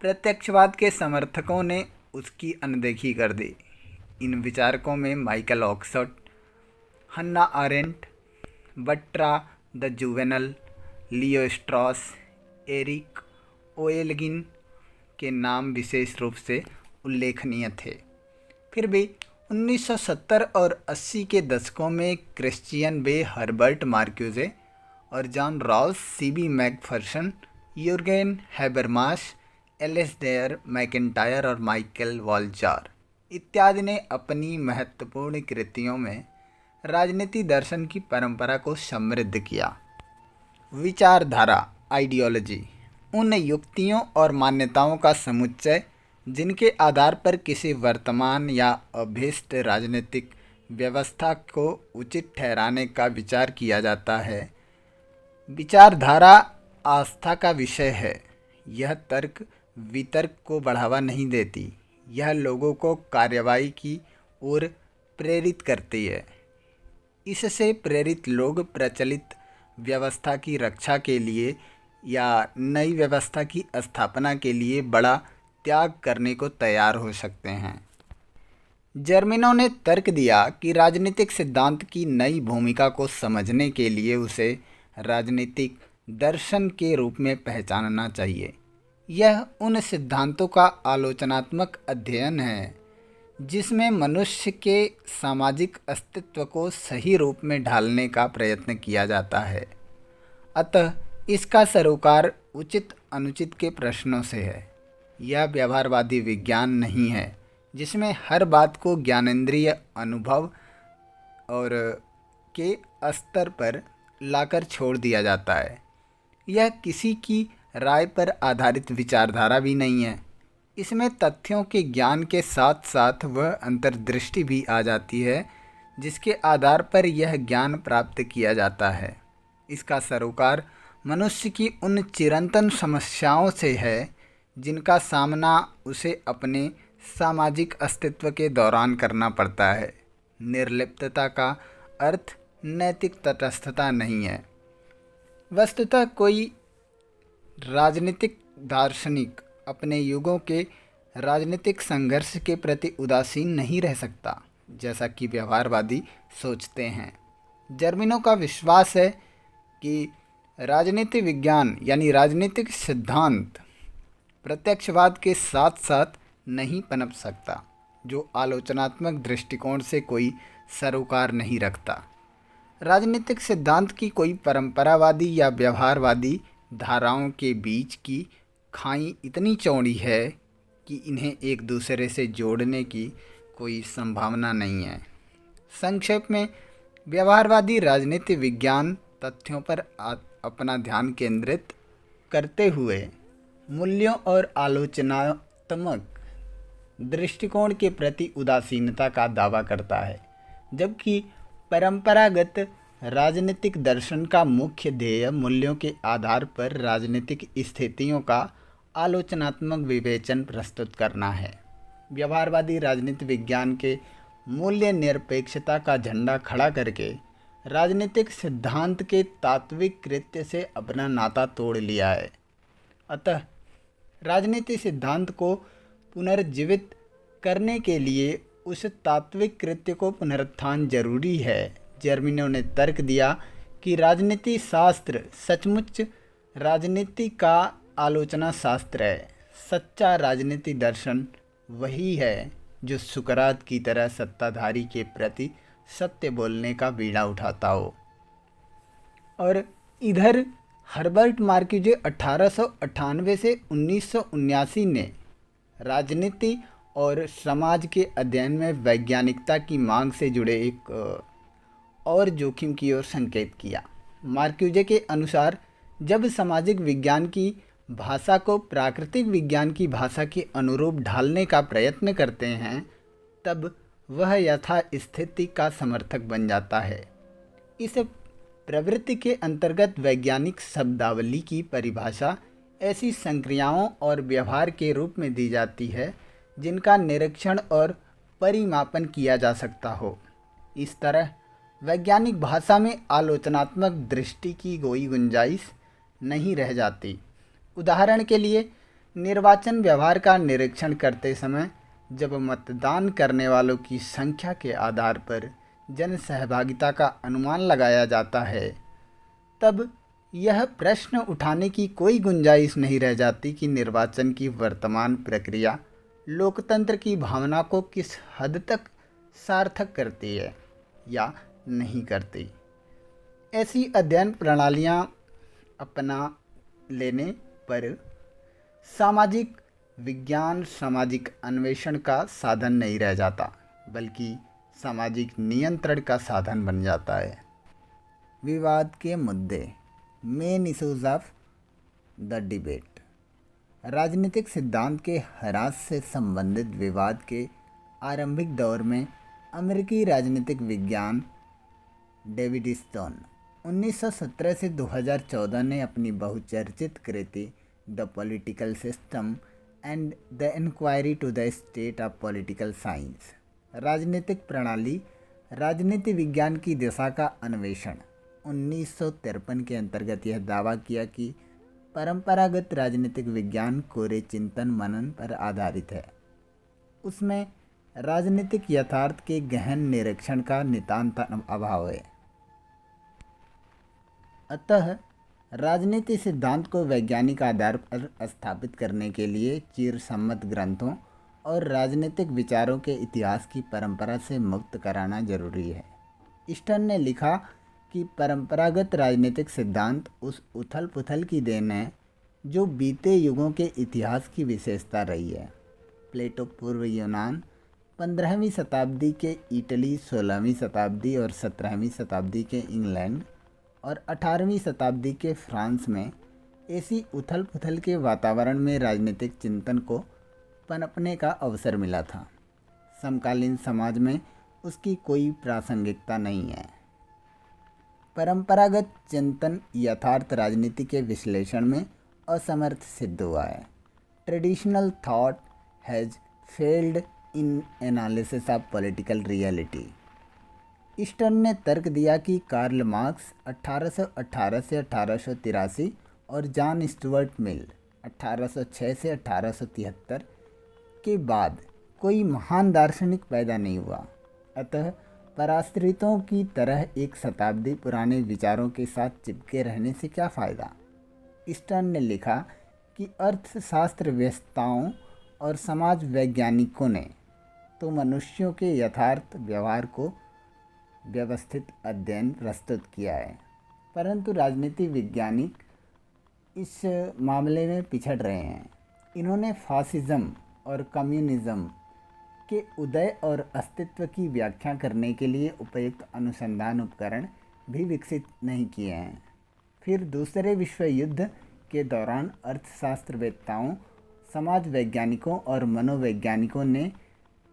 प्रत्यक्षवाद के समर्थकों ने उसकी अनदेखी कर दी। इन विचारकों में Michael Oakeshott, Hannah Arendt, Bertrand de Jouvenel, Leo Strauss, Eric ओएलगिन के नाम विशेष रूप से उल्लेखनीय थे। फिर भी 1970 और 80 के दशकों में क्रिश्चियन बे, हर्बर्ट मार्क्यूजे और John Rawls, CB Macpherson, Jürgen Habermas, Alasdair MacIntyre और माइकल वॉल्जार इत्यादि ने अपनी महत्वपूर्ण कृतियों में राजनीति दर्शन की परंपरा को समृद्ध किया। विचारधारा, आइडियोलॉजी, उन युक्तियों और मान्यताओं का समुच्चय जिनके आधार पर किसी वर्तमान या अभीष्ट राजनीतिक व्यवस्था को उचित ठहराने का विचार किया जाता है। विचारधारा आस्था का विषय है। यह तर्क वितर्क को बढ़ावा नहीं देती, यह लोगों को कार्रवाई की ओर प्रेरित करती है। इससे प्रेरित लोग प्रचलित व्यवस्था की रक्षा के लिए या नई व्यवस्था की स्थापना के लिए बड़ा त्याग करने को तैयार हो सकते हैं। जर्मिनों ने तर्क दिया कि राजनीतिक सिद्धांत की नई भूमिका को समझने के लिए उसे राजनीतिक दर्शन के रूप में पहचानना चाहिए। यह उन सिद्धांतों का आलोचनात्मक अध्ययन है जिसमें मनुष्य के सामाजिक अस्तित्व को सही रूप में ढालने का प्रयत्न किया जाता है। अतः इसका सरोकार उचित अनुचित के प्रश्नों से है। यह व्यवहारवादी विज्ञान नहीं है जिसमें हर बात को ज्ञानेंद्रिय अनुभव और के स्तर पर लाकर छोड़ दिया जाता है। यह किसी की राय पर आधारित विचारधारा भी नहीं है। इसमें तथ्यों के ज्ञान के साथ साथ वह अंतर्दृष्टि भी आ जाती है जिसके आधार पर यह ज्ञान प्राप्त किया जाता है। इसका सरोकार मनुष्य की उन चिरंतन समस्याओं से है जिनका सामना उसे अपने सामाजिक अस्तित्व के दौरान करना पड़ता है। निर्लिप्तता का अर्थ नैतिक तटस्थता नहीं है। वस्तुतः कोई राजनीतिक दार्शनिक अपने युगों के राजनीतिक संघर्ष के प्रति उदासीन नहीं रह सकता, जैसा कि व्यवहारवादी सोचते हैं। जर्मिनों का विश्वास है कि राजनीति विज्ञान यानी राजनीतिक सिद्धांत प्रत्यक्षवाद के साथ साथ नहीं पनप सकता, जो आलोचनात्मक दृष्टिकोण से कोई सरोकार नहीं रखता। राजनीतिक सिद्धांत की कोई परंपरावादी या व्यवहारवादी धाराओं के बीच की खाई इतनी चौड़ी है कि इन्हें एक दूसरे से जोड़ने की कोई संभावना नहीं है। संक्षेप में, व्यवहारवादी राजनीति विज्ञान तथ्यों पर अपना ध्यान केंद्रित करते हुए मूल्यों और आलोचनात्मक दृष्टिकोण के प्रति उदासीनता का दावा करता है, जबकि परंपरागत राजनीतिक दर्शन का मुख्य ध्येय मूल्यों के आधार पर राजनीतिक स्थितियों का आलोचनात्मक विवेचन प्रस्तुत करना है। व्यवहारवादी राजनीति विज्ञान के मूल्य निरपेक्षता का झंडा खड़ा करके राजनीतिक सिद्धांत के तात्विक कृत्य से अपना नाता तोड़ लिया है। अतः राजनीति सिद्धांत को पुनर्जीवित करने के लिए उस तात्विक कृत्य को पुनरुत्थान जरूरी है। जर्मिनों ने तर्क दिया कि राजनीति शास्त्र सचमुच राजनीति का आलोचना शास्त्र है। सच्चा राजनीति दर्शन वही है जो सुकरात की तरह सत्ताधारी के प्रति सत्य बोलने का बीड़ा उठाता हो। और इधर हर्बर्ट मार्क्यूजे 1898 से 1979 ने राजनीति और समाज के अध्ययन में वैज्ञानिकता की मांग से जुड़े एक और जोखिम की ओर संकेत किया। मार्क्यूजे के अनुसार जब सामाजिक विज्ञान की भाषा को प्राकृतिक विज्ञान की भाषा के अनुरूप ढालने का प्रयत्न करते हैं, तब वह यथास्थिति का समर्थक बन जाता है। इस प्रवृत्ति के अंतर्गत वैज्ञानिक शब्दावली की परिभाषा ऐसी संक्रियाओं और व्यवहार के रूप में दी जाती है जिनका निरीक्षण और परिमापन किया जा सकता हो। इस तरह वैज्ञानिक भाषा में आलोचनात्मक दृष्टि की कोई गुंजाइश नहीं रह जाती। उदाहरण के लिए, निर्वाचन व्यवहार का निरीक्षण करते समय जब मतदान करने वालों की संख्या के आधार पर जन सहभागिता का अनुमान लगाया जाता है, तब यह प्रश्न उठाने की कोई गुंजाइश नहीं रह जाती कि निर्वाचन की वर्तमान प्रक्रिया लोकतंत्र की भावना को किस हद तक सार्थक करती है या नहीं करती। ऐसी अध्ययन प्रणालियां अपना लेने पर सामाजिक विज्ञान सामाजिक अन्वेषण का साधन नहीं रह जाता, बल्कि सामाजिक नियंत्रण का साधन बन जाता है। विवाद के मुद्दे, main issues of the debate. राजनीतिक सिद्धांत के ह्रास से संबंधित विवाद के आरंभिक दौर में अमेरिकी राजनीतिक विज्ञान डेविड स्टोन 1917 से 2014 ने अपनी बहुचर्चित कृति the political system and the inquiry to the state of political science, राजनीतिक प्रणाली राजनीति विज्ञान की दिशा का अन्वेषण 1953 के अंतर्गत यह दावा किया कि परंपरागत राजनीतिक विज्ञान कोरे चिंतन मनन पर आधारित है। उसमें राजनीतिक यथार्थ के गहन निरीक्षण का नितांत अभाव है। अतः राजनीति सिद्धांत को वैज्ञानिक आधार पर स्थापित करने के लिए चिरसम्मत ग्रंथों और राजनीतिक विचारों के इतिहास की परंपरा से मुक्त कराना जरूरी है। स्टर्न ने लिखा कि परंपरागत राजनीतिक सिद्धांत उस उथल पुथल की देन है जो बीते युगों के इतिहास की विशेषता रही है। प्लेटो पूर्व यूनान, 15वीं शताब्दी के इटली, 16वीं शताब्दी और 17वीं शताब्दी के इंग्लैंड और 18वीं शताब्दी के फ्रांस में ऐसी उथल पुथल के वातावरण में राजनीतिक चिंतन को पनपने का अवसर मिला था। समकालीन समाज में उसकी कोई प्रासंगिकता नहीं है। परंपरागत चिंतन यथार्थ राजनीति के विश्लेषण में असमर्थ सिद्ध हुआ है। Traditional thought has failed in analysis of political reality. Stern ने तर्क दिया कि कार्ल मार्क्स 1818 से 1883 और जॉन स्टुअर्ट मिल 1806 से 1873 के बाद कोई महान दार्शनिक पैदा नहीं हुआ। अतः पराश्रितों की तरह एक शताब्दी पुराने विचारों के साथ चिपके रहने से क्या फ़ायदा। स्टर्न ने लिखा कि अर्थशास्त्र वेत्ताओं और समाज वैज्ञानिकों ने तो मनुष्यों के यथार्थ व्यवहार को व्यवस्थित अध्ययन प्रस्तुत किया है, परंतु राजनीति वैज्ञानिक इस मामले में पिछड़ रहे हैं। इन्होंने फासिज्म और कम्युनिज्म के उदय और अस्तित्व की व्याख्या करने के लिए उपयुक्त अनुसंधान उपकरण भी विकसित नहीं किए हैं। फिर दूसरे विश्व युद्ध के दौरान अर्थशास्त्रवेत्ताओं, समाज वैज्ञानिकों और मनोवैज्ञानिकों ने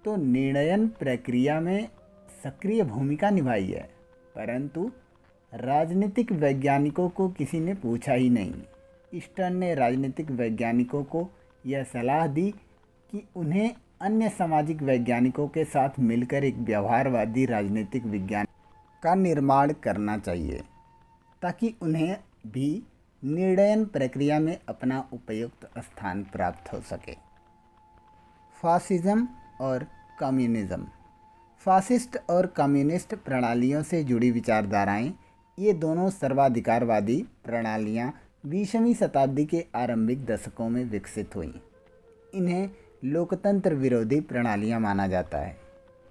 तो निर्णयन प्रक्रिया में सक्रिय भूमिका निभाई है, परंतु राजनीतिक वैज्ञानिकों को किसी ने पूछा ही नहीं। स्टर्न ने राजनीतिक वैज्ञानिकों को यह सलाह दी कि उन्हें अन्य सामाजिक वैज्ञानिकों के साथ मिलकर एक व्यवहारवादी राजनीतिक विज्ञान का निर्माण करना चाहिए, ताकि उन्हें भी निर्णयन प्रक्रिया में अपना उपयुक्त स्थान प्राप्त हो सके। फासिज्म और कम्युनिज्म। फासिस्ट और कम्युनिस्ट प्रणालियों से जुड़ी विचारधाराएं, ये दोनों सर्वाधिकारवादी प्रणालियां 20वीं शताब्दी के आरंभिक दशकों में विकसित हुईं। इन्हें लोकतंत्र विरोधी प्रणालियां माना जाता है,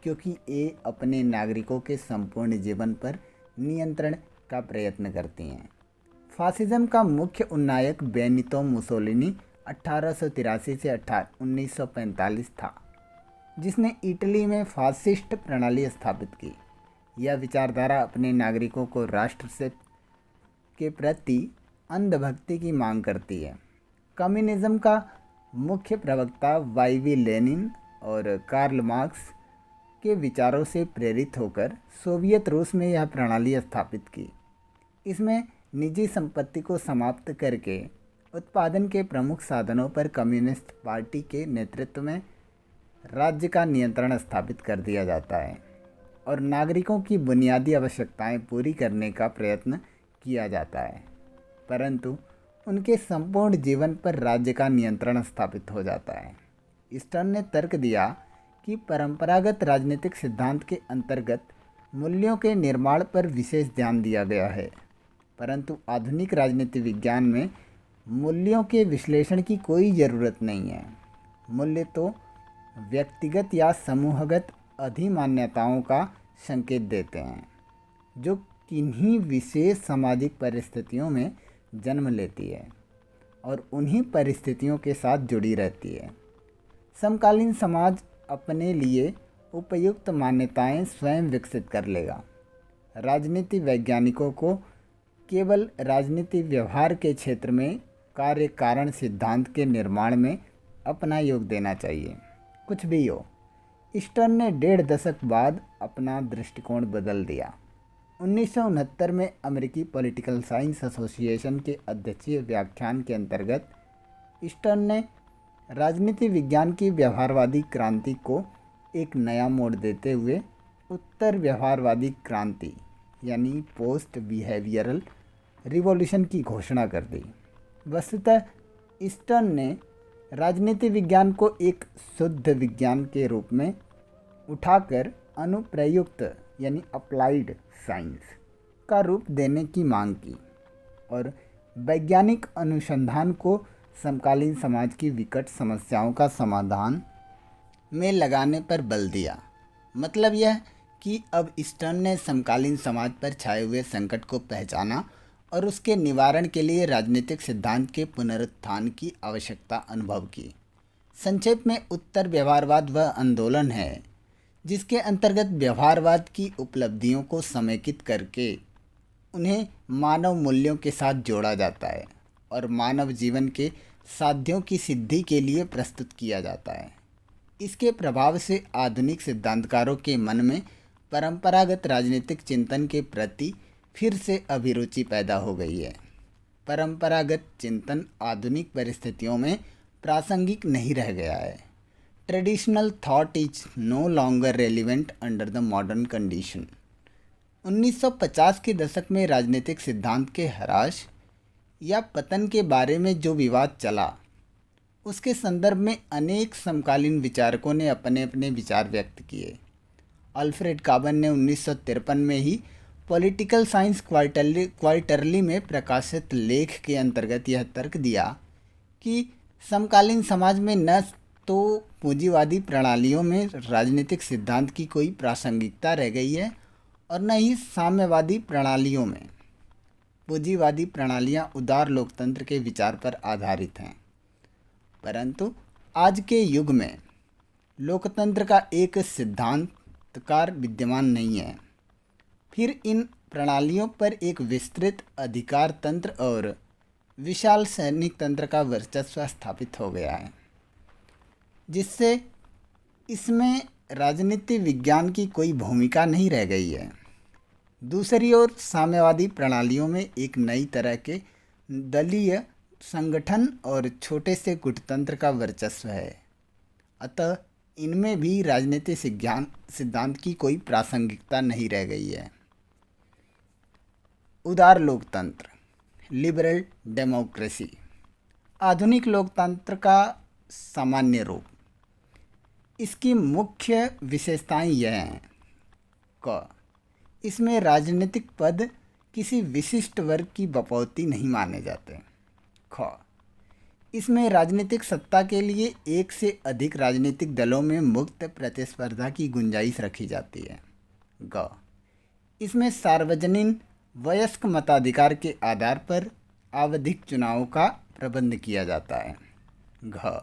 क्योंकि ये अपने नागरिकों के संपूर्ण जीवन पर नियंत्रण का प्रयत्न करती हैं। फासिज्म का मुख्य उन्नायक बेनितो मुसोलिनी 1883 से 1945 था, जिसने इटली में फासिस्ट प्रणाली स्थापित की। यह विचारधारा अपने नागरिकों को राष्ट्र से के प्रति अंधभक्ति की मांग करती है। कम्युनिज्म का मुख्य प्रवक्ता वाईवी लेनिन और कार्ल मार्क्स के विचारों से प्रेरित होकर सोवियत रूस में यह प्रणाली स्थापित की। इसमें निजी संपत्ति को समाप्त करके उत्पादन के प्रमुख साधनों पर कम्युनिस्ट पार्टी के नेतृत्व में राज्य का नियंत्रण स्थापित कर दिया जाता है और नागरिकों की बुनियादी आवश्यकताएं पूरी करने का प्रयत्न किया जाता है। परंतु उनके संपूर्ण जीवन पर राज्य का नियंत्रण स्थापित हो जाता है। स्टर्न ने तर्क दिया कि परंपरागत राजनीतिक सिद्धांत के अंतर्गत मूल्यों के निर्माण पर विशेष ध्यान दिया गया है, परंतु आधुनिक राजनीति विज्ञान में मूल्यों के विश्लेषण की कोई ज़रूरत नहीं है। मूल्य तो व्यक्तिगत या समूहगत अधिमान्यताओं का संकेत देते हैं, जो किन्हीं विशेष सामाजिक परिस्थितियों में जन्म लेती है और उन्हीं परिस्थितियों के साथ जुड़ी रहती है। समकालीन समाज अपने लिए उपयुक्त मान्यताएं स्वयं विकसित कर लेगा। राजनीति वैज्ञानिकों को केवल राजनीति व्यवहार के क्षेत्र में कार्य कारण सिद्धांत के निर्माण में अपना योग देना चाहिए। कुछ भी हो, स्टर्न ने 1.5 दशक बाद अपना दृष्टिकोण बदल दिया। 1969 में अमेरिकी पॉलिटिकल साइंस एसोसिएशन के अध्यक्षीय व्याख्यान के अंतर्गत स्टर्न ने राजनीति विज्ञान की व्यवहारवादी क्रांति को एक नया मोड़ देते हुए उत्तर व्यवहारवादी क्रांति यानी पोस्ट बिहेवियरल रिवॉल्यूशन की घोषणा कर दी। वस्तुतः स्टर्न ने राजनीति विज्ञान को एक शुद्ध विज्ञान के रूप में उठाकर अनुप्रयुक्त यानी अप्लाइड साइंस का रूप देने की मांग की और वैज्ञानिक अनुसंधान को समकालीन समाज की विकट समस्याओं का समाधान में लगाने पर बल दिया। मतलब यह कि अब स्टर्न ने समकालीन समाज पर छाए हुए संकट को पहचाना और उसके निवारण के लिए राजनीतिक सिद्धांत के पुनरुत्थान की आवश्यकता अनुभव की। संक्षेप में उत्तर व्यवहारवाद वह आंदोलन है जिसके अंतर्गत व्यवहारवाद की उपलब्धियों को समेकित करके उन्हें मानव मूल्यों के साथ जोड़ा जाता है और मानव जीवन के साध्यों की सिद्धि के लिए प्रस्तुत किया जाता है। इसके प्रभाव से आधुनिक सिद्धांतकारों के मन में परंपरागत राजनीतिक चिंतन के प्रति फिर से अभिरुचि पैदा हो गई है। परंपरागत चिंतन आधुनिक परिस्थितियों में प्रासंगिक नहीं रह गया है। Traditional thought is no longer relevant under the modern condition. 1950 के दशक में राजनीतिक सिद्धांत के ह्रास या पतन के बारे में जो विवाद चला, उसके संदर्भ में अनेक समकालीन विचारकों ने अपने अपने विचार व्यक्त किए। अल्फ्रेड काबन ने 1953 में ही पॉलिटिकल साइंस क्वार्टरली में प्रकाशित लेख के अंतर्गत यह तर्क दिया कि समकालीन समाज में न तो पूंजीवादी प्रणालियों में राजनीतिक सिद्धांत की कोई प्रासंगिकता रह गई है और न ही साम्यवादी प्रणालियों में। पूंजीवादी प्रणालियां उदार लोकतंत्र के विचार पर आधारित हैं, परंतु आज के युग में लोकतंत्र का एक सिद्धांतकार विद्यमान नहीं है। फिर इन प्रणालियों पर एक विस्तृत अधिकार तंत्र और विशाल सैनिक तंत्र का वर्चस्व स्थापित हो गया है, जिससे इसमें राजनीति विज्ञान की कोई भूमिका नहीं रह गई है। दूसरी ओर साम्यवादी प्रणालियों में एक नई तरह के दलीय संगठन और छोटे से गुटतंत्र का वर्चस्व है। अतः इनमें भी राजनीति सिद्धांत की कोई प्रासंगिकता नहीं रह गई है। उदार लोकतंत्र, लिबरल डेमोक्रेसी, आधुनिक लोकतंत्र का सामान्य रूप। इसकी मुख्य विशेषताएं यह हैं क इसमें राजनीतिक पद किसी विशिष्ट वर्ग की बपौती नहीं माने जाते। ख इसमें राजनीतिक सत्ता के लिए एक से अधिक राजनीतिक दलों में मुक्त प्रतिस्पर्धा की गुंजाइश रखी जाती है। ग इसमें सार्वजनिक वयस्क मताधिकार के आधार पर आवधिक चुनावों का प्रबंध किया जाता है। घ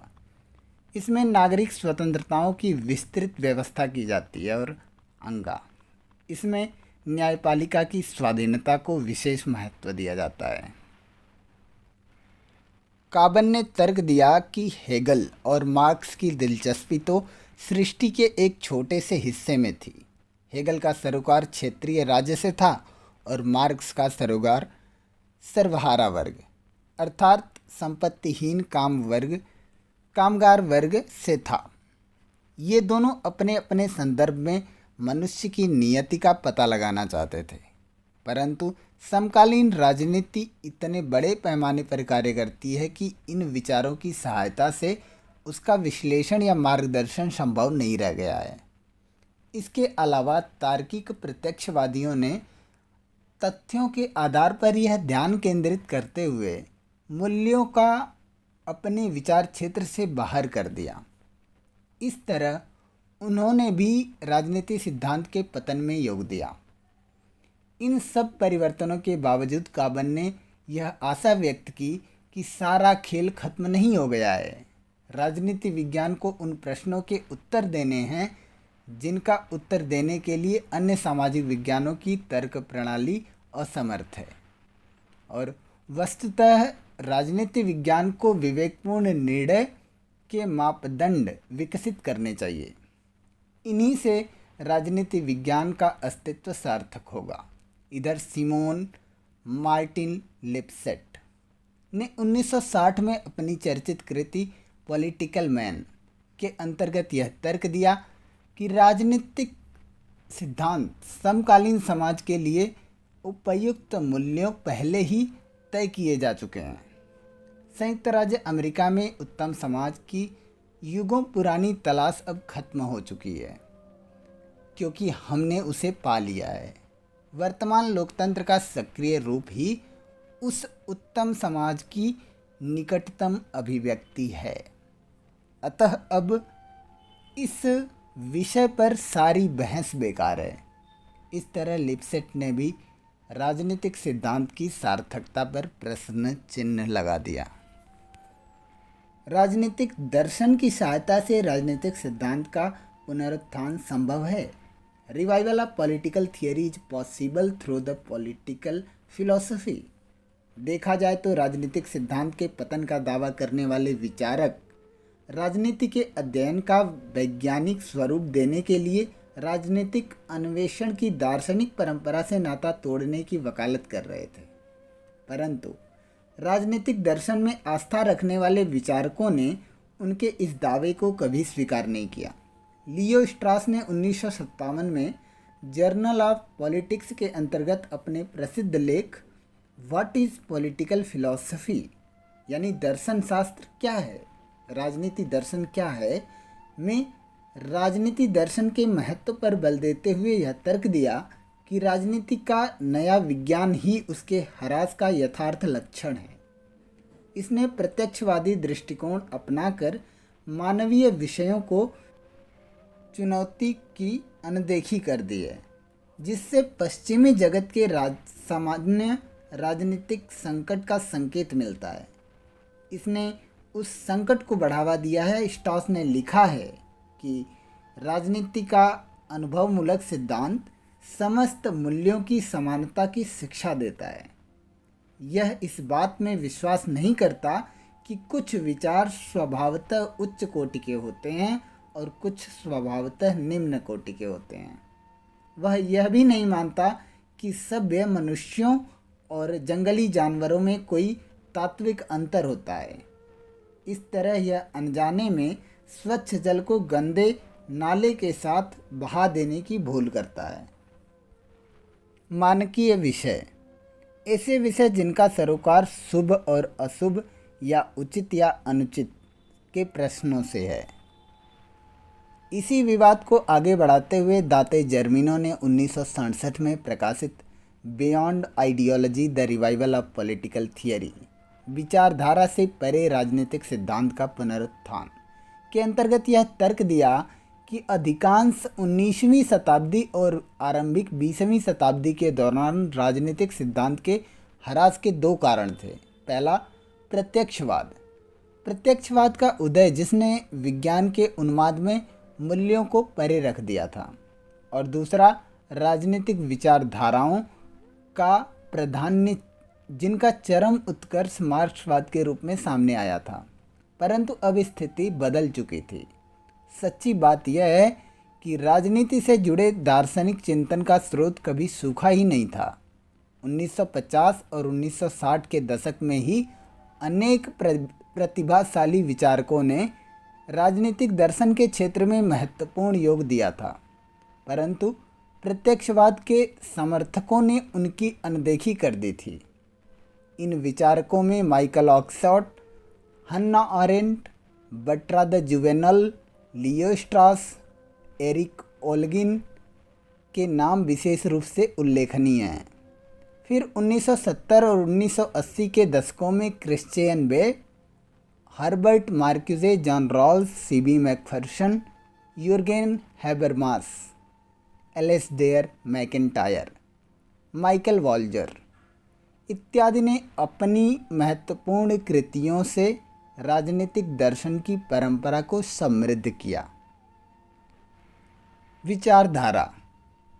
इसमें नागरिक स्वतंत्रताओं की विस्तृत व्यवस्था की जाती है। और अंगा इसमें न्यायपालिका की स्वाधीनता को विशेष महत्व दिया जाता है। काबन ने तर्क दिया कि हेगल और मार्क्स की दिलचस्पी तो सृष्टि के एक छोटे से हिस्से में थी। हेगल का सरोकार क्षेत्रीय राज्य से था और मार्क्स का सरोकार सर्वहारा वर्ग अर्थात संपत्तिहीन कामगार वर्ग से था। ये दोनों अपने अपने संदर्भ में मनुष्य की नियति का पता लगाना चाहते थे। परंतु समकालीन राजनीति इतने बड़े पैमाने पर कार्य करती है कि इन विचारों की सहायता से उसका विश्लेषण या मार्गदर्शन संभव नहीं रह गया है। इसके अलावा तार्किक प्रत्यक्षवादियों ने तथ्यों के आधार पर यह ध्यान केंद्रित करते हुए मूल्यों का अपने विचार क्षेत्र से बाहर कर दिया। इस तरह उन्होंने भी राजनीति सिद्धांत के पतन में योग दिया। इन सब परिवर्तनों के बावजूद काबन ने यह आशा व्यक्त की कि सारा खेल खत्म नहीं हो गया है। राजनीति विज्ञान को उन प्रश्नों के उत्तर देने हैं जिनका उत्तर देने के लिए अन्य सामाजिक विज्ञानों की तर्क प्रणाली असमर्थ है, और वस्तुतः राजनीति विज्ञान को विवेकपूर्ण निर्णय के मापदंड विकसित करने चाहिए। इन्हीं से राजनीति विज्ञान का अस्तित्व सार्थक होगा। इधर सिमोन मार्टिन लिपसेट ने 1960 में अपनी चर्चित कृति पॉलिटिकल मैन के अंतर्गत यह तर्क दिया कि राजनीतिक सिद्धांत समकालीन समाज के लिए उपयुक्त मूल्यों पहले ही तय किए जा चुके हैं। संयुक्त राज्य अमेरिका में उत्तम समाज की युगों पुरानी तलाश अब खत्म हो चुकी है, क्योंकि हमने उसे पा लिया है। वर्तमान लोकतंत्र का सक्रिय रूप ही उस उत्तम समाज की निकटतम अभिव्यक्ति है। अतः अब इस विषय पर सारी बहस बेकार है। इस तरह लिपसेट ने भी राजनीतिक सिद्धांत की सार्थकता पर प्रश्न चिन्ह लगा दिया। राजनीतिक दर्शन की सहायता से राजनीतिक सिद्धांत का पुनरुत्थान संभव है। Revival of political theory is possible through the political philosophy. देखा जाए तो राजनीतिक सिद्धांत के पतन का दावा करने वाले विचारक राजनीति के अध्ययन का वैज्ञानिक स्वरूप देने के लिए राजनीतिक अन्वेषण की दार्शनिक परंपरा से नाता तोड़ने की वकालत कर रहे थे, परंतु राजनीतिक दर्शन में आस्था रखने वाले विचारकों ने उनके इस दावे को कभी स्वीकार नहीं किया। लियो स्ट्रास ने 1957 में जर्नल ऑफ पॉलिटिक्स के अंतर्गत अपने प्रसिद्ध लेख व्हाट इज़ पॉलिटिकल फिलॉसफी यानी दर्शन शास्त्र क्या है, राजनीति दर्शन क्या है, में राजनीति दर्शन के महत्व पर बल देते हुए यह तर्क दिया कि राजनीति का नया विज्ञान ही उसके ह्रास का यथार्थ लक्षण है। इसने प्रत्यक्षवादी दृष्टिकोण अपनाकर मानवीय विषयों को चुनौती की अनदेखी कर दी है, जिससे पश्चिमी जगत के सामान्य राजनीतिक संकट का संकेत मिलता है। इसने उस संकट को बढ़ावा दिया है। स्ट्रॉस ने लिखा है कि राजनीति का अनुभवमूलक सिद्धांत समस्त मूल्यों की समानता की शिक्षा देता है। यह इस बात में विश्वास नहीं करता कि कुछ विचार स्वभावतः उच्च कोटि के होते हैं और कुछ स्वभावतः निम्न कोटि के होते हैं। वह यह भी नहीं मानता कि सभ्य मनुष्यों और जंगली जानवरों में कोई तात्विक अंतर होता है। इस तरह यह अनजाने में स्वच्छ जल को गंदे नाले के साथ बहा देने की भूल करता है। मानकीय विषय ऐसे विषय जिनका सरोकार शुभ और अशुभ या उचित या अनुचित के प्रश्नों से है। इसी विवाद को आगे बढ़ाते हुए दाते जर्मिनो ने 1967 में प्रकाशित beyond ideology the revival of political theory विचारधारा से परे राजनीतिक सिद्धांत का पुनरुत्थान के अंतर्गत यह तर्क दिया कि अधिकांश 19वीं शताब्दी और आरंभिक 20वीं शताब्दी के दौरान राजनीतिक सिद्धांत के ह्रास के दो कारण थे। पहला, प्रत्यक्षवाद का उदय जिसने विज्ञान के उन्माद में मूल्यों को परे रख दिया था, और दूसरा राजनीतिक विचारधाराओं का प्राधान्य जिनका चरम उत्कर्ष मार्क्सवाद के रूप में सामने आया था। परंतु अब स्थिति बदल चुकी थी। सच्ची बात यह है कि राजनीति से जुड़े दार्शनिक चिंतन का स्रोत कभी सूखा ही नहीं था। 1950 और 1960 के दशक में ही अनेक प्रतिभाशाली विचारकों ने राजनीतिक दर्शन के क्षेत्र में महत्वपूर्ण योग दिया था, परंतु प्रत्यक्षवाद के समर्थकों ने उनकी अनदेखी कर दी थी। इन विचारकों में Michael Oakeshott, Hannah Arendt, Bertrand de Jouvenel, Leo Strauss, Eric ओल्गिन के नाम विशेष रूप से उल्लेखनीय हैं। फिर 1970 और 1980 के दशकों में Christian Bay, Herbert Marcuse, John Rawls, CB Macpherson, Jürgen Habermas, Alasdair MacIntyre, Michael Walzer इत्यादि ने अपनी महत्वपूर्ण कृतियों से राजनीतिक दर्शन की परंपरा को समृद्ध किया। विचारधारा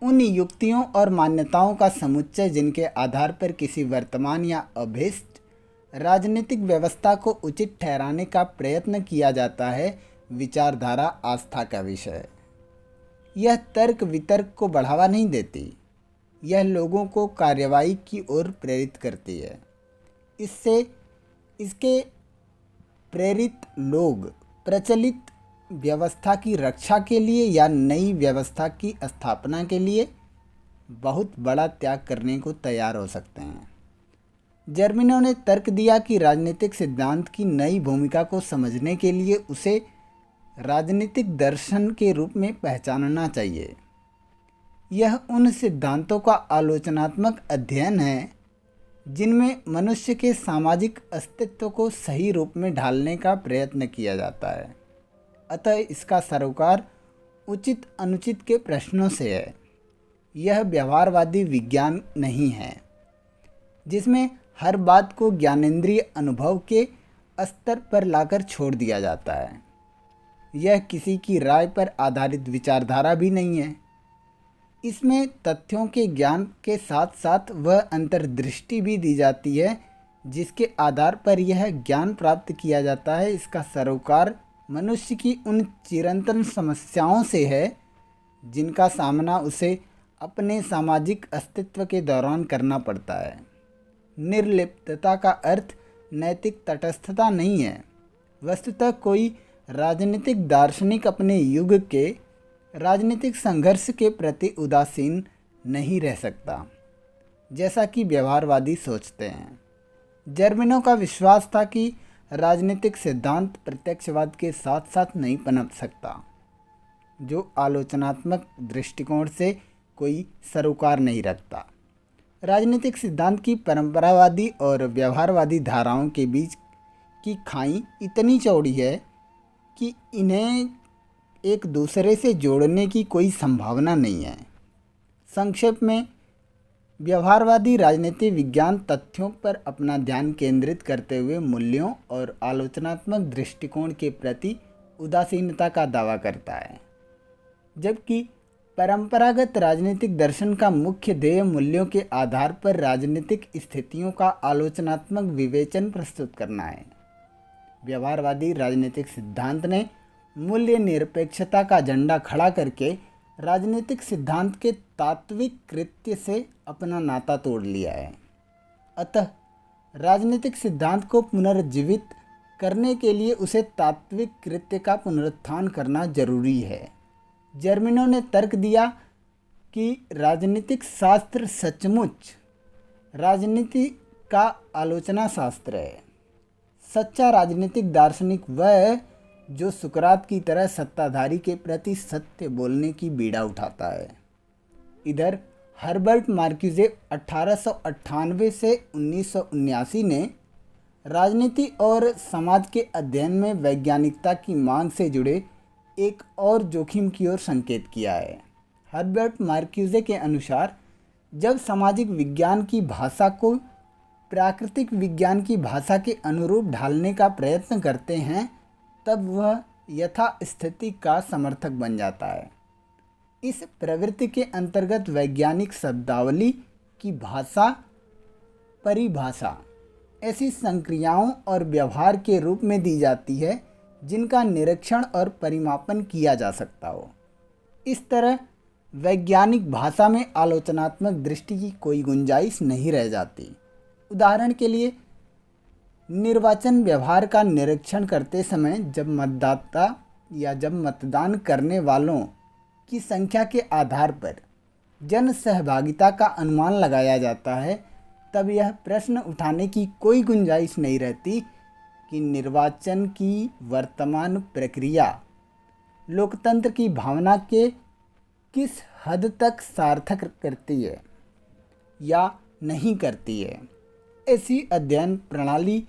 उन युक्तियों और मान्यताओं का समुच्चय जिनके आधार पर किसी वर्तमान या अभीष्ट राजनीतिक व्यवस्था को उचित ठहराने का प्रयत्न किया जाता है। विचारधारा आस्था का विषय है। यह तर्क वितर्क को बढ़ावा नहीं देती, यह लोगों को कार्रवाई की ओर प्रेरित करती है। इसके प्रेरित लोग प्रचलित व्यवस्था की रक्षा के लिए या नई व्यवस्था की स्थापना के लिए बहुत बड़ा त्याग करने को तैयार हो सकते हैं। जर्मनों ने तर्क दिया कि राजनीतिक सिद्धांत की नई भूमिका को समझने के लिए उसे राजनीतिक दर्शन के रूप में पहचानना चाहिए। यह उन सिद्धांतों का आलोचनात्मक अध्ययन है जिनमें मनुष्य के सामाजिक अस्तित्व को सही रूप में ढालने का प्रयत्न किया जाता है। अतः इसका सरोकार उचित अनुचित के प्रश्नों से है। यह व्यवहारवादी विज्ञान नहीं है जिसमें हर बात को ज्ञानेंद्रिय अनुभव के स्तर पर लाकर छोड़ दिया जाता है। यह किसी की राय पर आधारित विचारधारा भी नहीं है। इसमें तथ्यों के ज्ञान के साथ साथ वह अंतर्दृष्टि भी दी जाती है जिसके आधार पर यह ज्ञान प्राप्त किया जाता है। इसका सरोकार मनुष्य की उन चिरंतन समस्याओं से है जिनका सामना उसे अपने सामाजिक अस्तित्व के दौरान करना पड़ता है। निर्लिप्तता का अर्थ नैतिक तटस्थता नहीं है। वस्तुतः कोई राजनीतिक दार्शनिक अपने युग के राजनीतिक संघर्ष के प्रति उदासीन नहीं रह सकता, जैसा कि व्यवहारवादी सोचते हैं। जर्मनों का विश्वास था कि राजनीतिक सिद्धांत प्रत्यक्षवाद के साथ साथ नहीं पनप सकता, जो आलोचनात्मक दृष्टिकोण से कोई सरोकार नहीं रखता। राजनीतिक सिद्धांत की परंपरावादी और व्यवहारवादी धाराओं के बीच की खाई इतनी चौड़ी है कि इन्हें एक दूसरे से जोड़ने की कोई संभावना नहीं है। संक्षेप में, व्यवहारवादी राजनीति विज्ञान तथ्यों पर अपना ध्यान केंद्रित करते हुए मूल्यों और आलोचनात्मक दृष्टिकोण के प्रति उदासीनता का दावा करता है, जबकि परंपरागत राजनीतिक दर्शन का मुख्य ध्येय मूल्यों के आधार पर राजनीतिक स्थितियों का आलोचनात्मक विवेचन प्रस्तुत करना है। व्यवहारवादी राजनीतिक सिद्धांत ने मूल्य निरपेक्षता का झंडा खड़ा करके राजनीतिक सिद्धांत के तात्विक कृत्य से अपना नाता तोड़ लिया है। अतः राजनीतिक सिद्धांत को पुनर्जीवित करने के लिए उसे तात्विक कृत्य का पुनरुत्थान करना जरूरी है। जर्मनों ने तर्क दिया कि राजनीतिक शास्त्र सचमुच राजनीति का आलोचना शास्त्र है। सच्चा राजनीतिक दार्शनिक वह है जो सुकरात की तरह सत्ताधारी के प्रति सत्य बोलने की बीड़ा उठाता है। इधर हर्बर्ट मार्क्यूजे 1898 से 1979 ने राजनीति और समाज के अध्ययन में वैज्ञानिकता की मांग से जुड़े एक और जोखिम की ओर संकेत किया है। हर्बर्ट मार्क्यूजे के अनुसार जब सामाजिक विज्ञान की भाषा को प्राकृतिक विज्ञान की भाषा के अनुरूप ढालने का प्रयत्न करते हैं तब वह यथास्थिति का समर्थक बन जाता है। इस प्रवृत्ति के अंतर्गत वैज्ञानिक शब्दावली की भाषा परिभाषा ऐसी संक्रियाओं और व्यवहार के रूप में दी जाती है जिनका निरीक्षण और परिमापन किया जा सकता हो। इस तरह वैज्ञानिक भाषा में आलोचनात्मक दृष्टि की कोई गुंजाइश नहीं रह जाती। उदाहरण के लिए, निर्वाचन व्यवहार का निरीक्षण करते समय जब मतदाता या जब मतदान करने वालों की संख्या के आधार पर जन सहभागिता का अनुमान लगाया जाता है, तब यह प्रश्न उठाने की कोई गुंजाइश नहीं रहती कि निर्वाचन की वर्तमान प्रक्रिया लोकतंत्र की भावना के किस हद तक सार्थक करती है या नहीं करती है। ऐसी अध्ययन प्रणाली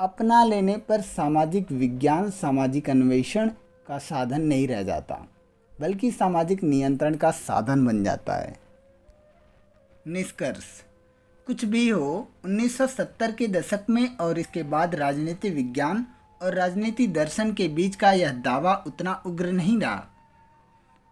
अपना लेने पर सामाजिक विज्ञान सामाजिक अन्वेषण का साधन नहीं रह जाता, बल्कि सामाजिक नियंत्रण का साधन बन जाता है। निष्कर्ष: कुछ भी हो, 1970 के दशक में और इसके बाद राजनीति विज्ञान और राजनीति दर्शन के बीच का यह दावा उतना उग्र नहीं रहा।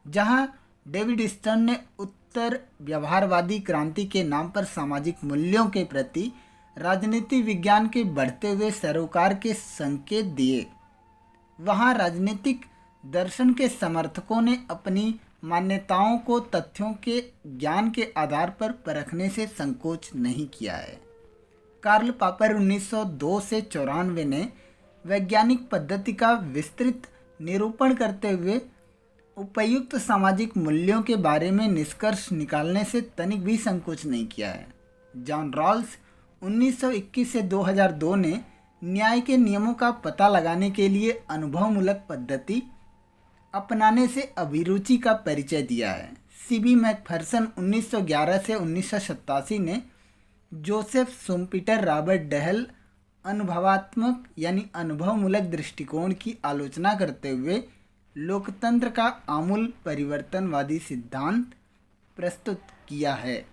जहां डेविड स्टर्न ने उत्तर व्यवहारवादी क्रांति के नाम पर सामाजिक मूल्यों के प्रति राजनीति विज्ञान के बढ़ते हुए सरोकार के संकेत दिए, वहां राजनीतिक दर्शन के समर्थकों ने अपनी मान्यताओं को तथ्यों के ज्ञान के आधार पर परखने से संकोच नहीं किया है। कार्ल पॉपर 1902 से 94 ने वैज्ञानिक पद्धति का विस्तृत निरूपण करते हुए उपयुक्त सामाजिक मूल्यों के बारे में निष्कर्ष निकालने से तनिक भी संकोच नहीं किया है। जॉन रॉल्स 1921 से 2002 ने न्याय के नियमों का पता लगाने के लिए अनुभवमूलक पद्धति अपनाने से अभिरुचि का परिचय दिया है। सीबी मैकफर्सन 1911 से 1987 ने जोसेफ शुम्पीटर रॉबर्ट डहल अनुभवात्मक यानी अनुभवमूलक दृष्टिकोण की आलोचना करते हुए लोकतंत्र का आमूल परिवर्तनवादी सिद्धांत प्रस्तुत किया है।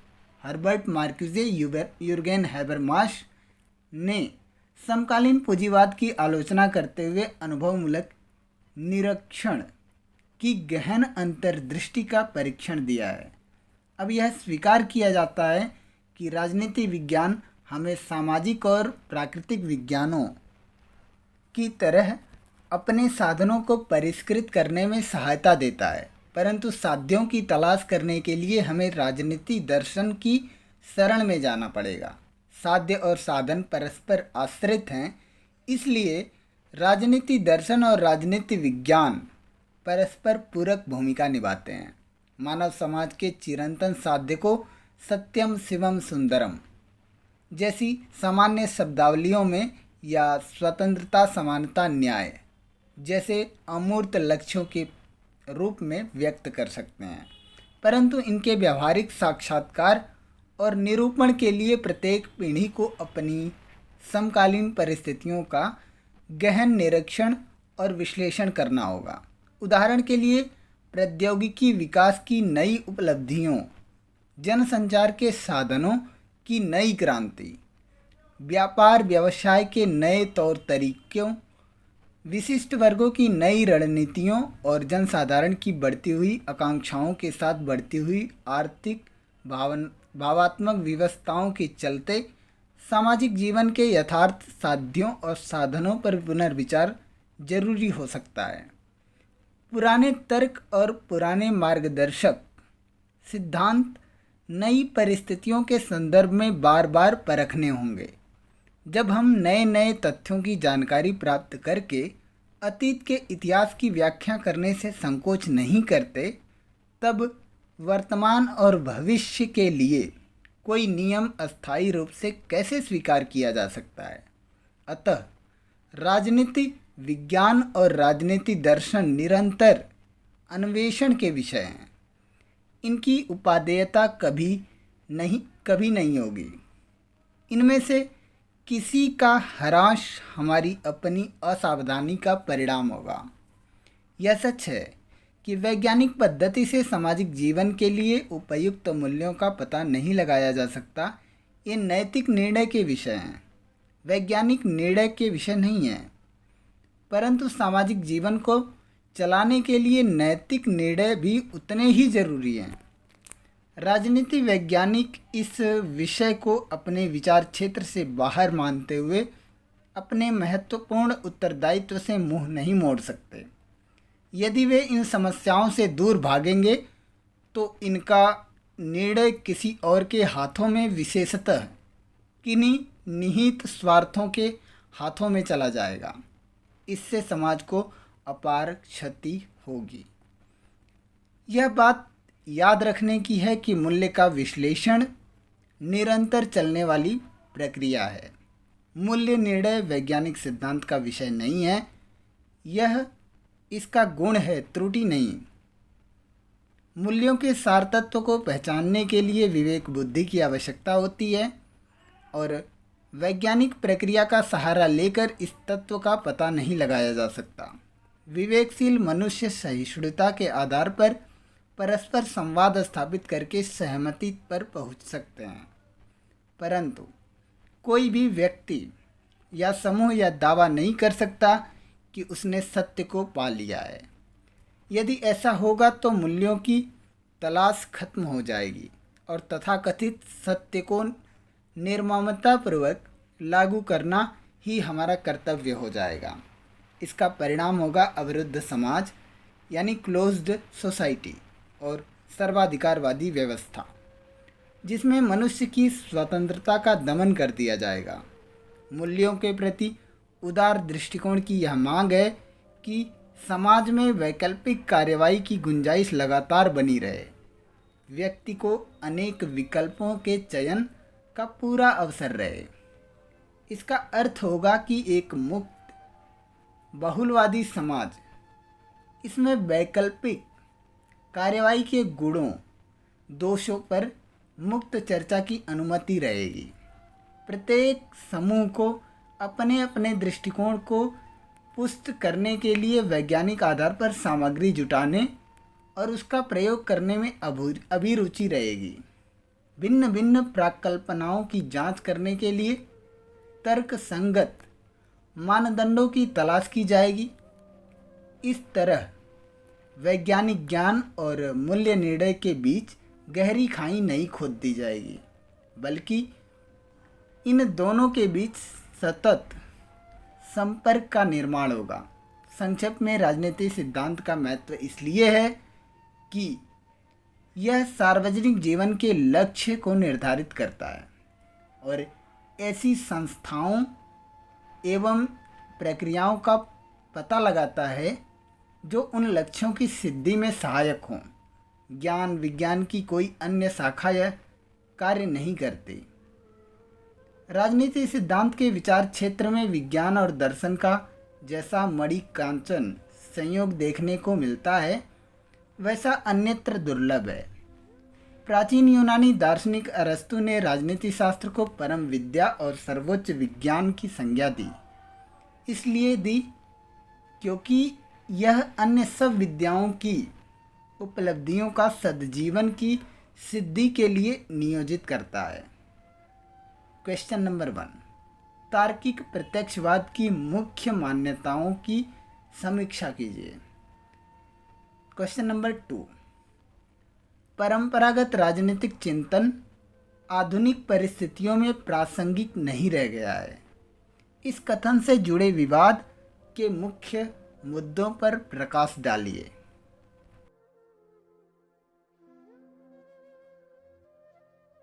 हर्बर्ट मार्क्यूजे यूर्गेन हैबरमाश ने समकालीन पूंजीवाद की आलोचना करते हुए अनुभवमूलक निरीक्षण की गहन अंतर्दृष्टि का परीक्षण दिया है। अब यह स्वीकार किया जाता है कि राजनीति विज्ञान हमें सामाजिक और प्राकृतिक विज्ञानों की तरह अपने साधनों को परिष्कृत करने में सहायता देता है, परंतु साध्यों की तलाश करने के लिए हमें राजनीति दर्शन की शरण में जाना पड़ेगा। साध्य और साधन परस्पर आश्रित हैं, इसलिए राजनीति दर्शन और राजनीति विज्ञान परस्पर पूरक भूमिका निभाते हैं। मानव समाज के चिरंतन साध्य को सत्यम शिवम सुंदरम जैसी सामान्य शब्दावलियों में या स्वतंत्रता समानता न्याय जैसे अमूर्त लक्ष्यों के रूप में व्यक्त कर सकते हैं, परंतु इनके व्यावहारिक साक्षात्कार और निरूपण के लिए प्रत्येक पीढ़ी को अपनी समकालीन परिस्थितियों का गहन निरीक्षण और विश्लेषण करना होगा। उदाहरण के लिए प्रौद्योगिकी विकास की नई उपलब्धियों, जनसंचार के साधनों की नई क्रांति, व्यापार व्यवसाय के नए तौर तरीकों, विशिष्ट वर्गों की नई रणनीतियों और जनसाधारण की बढ़ती हुई आकांक्षाओं के साथ बढ़ती हुई आर्थिक भावात्मक विवशताओं के चलते सामाजिक जीवन के यथार्थ साध्यों और साधनों पर पुनर्विचार जरूरी हो सकता है। पुराने तर्क और पुराने मार्गदर्शक सिद्धांत नई परिस्थितियों के संदर्भ में बार बार परखने होंगे। जब हम नए नए तथ्यों की जानकारी प्राप्त करके अतीत के इतिहास की व्याख्या करने से संकोच नहीं करते, तब वर्तमान और भविष्य के लिए कोई नियम अस्थायी रूप से कैसे स्वीकार किया जा सकता है। अतः राजनीति विज्ञान और राजनीति दर्शन निरंतर अन्वेषण के विषय हैं। इनकी उपादेयता कभी नहीं होगी। इनमें से किसी का ह्रास हमारी अपनी असावधानी का परिणाम होगा। यह सच है कि वैज्ञानिक पद्धति से सामाजिक जीवन के लिए उपयुक्त मूल्यों का पता नहीं लगाया जा सकता। ये नैतिक निर्णय के विषय हैं, वैज्ञानिक निर्णय के विषय नहीं हैं। परंतु सामाजिक जीवन को चलाने के लिए नैतिक निर्णय भी उतने ही जरूरी हैं। राजनीति वैज्ञानिक इस विषय को अपने विचार क्षेत्र से बाहर मानते हुए अपने महत्वपूर्ण उत्तरदायित्व से मुंह नहीं मोड़ सकते। यदि वे इन समस्याओं से दूर भागेंगे तो इनका निर्णय किसी और के हाथों में, विशेषतः किन्हीं निहित स्वार्थों के हाथों में चला जाएगा। इससे समाज को अपार क्षति होगी। यह बात याद रखने की है कि मूल्य का विश्लेषण निरंतर चलने वाली प्रक्रिया है। मूल्य निर्णय वैज्ञानिक सिद्धांत का विषय नहीं है, यह इसका गुण है, त्रुटि नहीं। मूल्यों के सार तत्व को पहचानने के लिए विवेक बुद्धि की आवश्यकता होती है और वैज्ञानिक प्रक्रिया का सहारा लेकर इस तत्व का पता नहीं लगाया जा सकता। विवेकशील मनुष्य सहिष्णुता के आधार पर परस्पर संवाद स्थापित करके सहमति पर पहुंच सकते हैं, परंतु कोई भी व्यक्ति या समूह यह दावा नहीं कर सकता कि उसने सत्य को पा लिया है। यदि ऐसा होगा तो मूल्यों की तलाश खत्म हो जाएगी और तथाकथित सत्य को निर्ममतापूर्वक लागू करना ही हमारा कर्तव्य हो जाएगा। इसका परिणाम होगा अवरुद्ध समाज यानी क्लोज्ड सोसाइटी और सर्वाधिकारवादी व्यवस्था, जिसमें मनुष्य की स्वतंत्रता का दमन कर दिया जाएगा। मूल्यों के प्रति उदार दृष्टिकोण की यह मांग है कि समाज में वैकल्पिक कार्यवाही की गुंजाइश लगातार बनी रहे। व्यक्ति को अनेक विकल्पों के चयन का पूरा अवसर रहे। इसका अर्थ होगा कि एक मुक्त बहुलवादी समाज, इसमें वैकल्पिक कार्यवाही के गुणों दोषों पर मुक्त चर्चा की अनुमति रहेगी। प्रत्येक समूह को अपने अपने दृष्टिकोण को पुष्ट करने के लिए वैज्ञानिक आधार पर सामग्री जुटाने और उसका प्रयोग करने में अभिरुचि रहेगी। भिन्न भिन्न प्राकल्पनाओं की जांच करने के लिए तर्क संगत मानदंडों की तलाश की जाएगी। इस तरह वैज्ञानिक ज्ञान और मूल्य निर्णय के बीच गहरी खाई नहीं खोद दी जाएगी, बल्कि इन दोनों के बीच सतत संपर्क का निर्माण होगा। संक्षेप में राजनीति सिद्धांत का महत्व इसलिए है कि यह सार्वजनिक जीवन के लक्ष्य को निर्धारित करता है और ऐसी संस्थाओं एवं प्रक्रियाओं का पता लगाता है जो उन लक्ष्यों की सिद्धि में सहायक हों। ज्ञान विज्ञान की कोई अन्य शाखा यह कार्य नहीं करती। राजनीति सिद्धांत के विचार क्षेत्र में विज्ञान और दर्शन का जैसा मणिकांचन संयोग देखने को मिलता है, वैसा अन्यत्र दुर्लभ है। प्राचीन यूनानी दार्शनिक अरस्तु ने राजनीति शास्त्र को परम विद्या और सर्वोच्च विज्ञान की संज्ञा दी। इसलिए दी क्योंकि यह अन्य सब विद्याओं की उपलब्धियों का सद्जीवन की सिद्धि के लिए नियोजित करता है। क्वेश्चन नंबर 1, तार्किक प्रत्यक्षवाद की मुख्य मान्यताओं की समीक्षा कीजिए। क्वेश्चन नंबर 2, परंपरागत राजनीतिक चिंतन आधुनिक परिस्थितियों में प्रासंगिक नहीं रह गया है। इस कथन से जुड़े विवाद के मुख्य मुद्दों पर प्रकाश डालिए।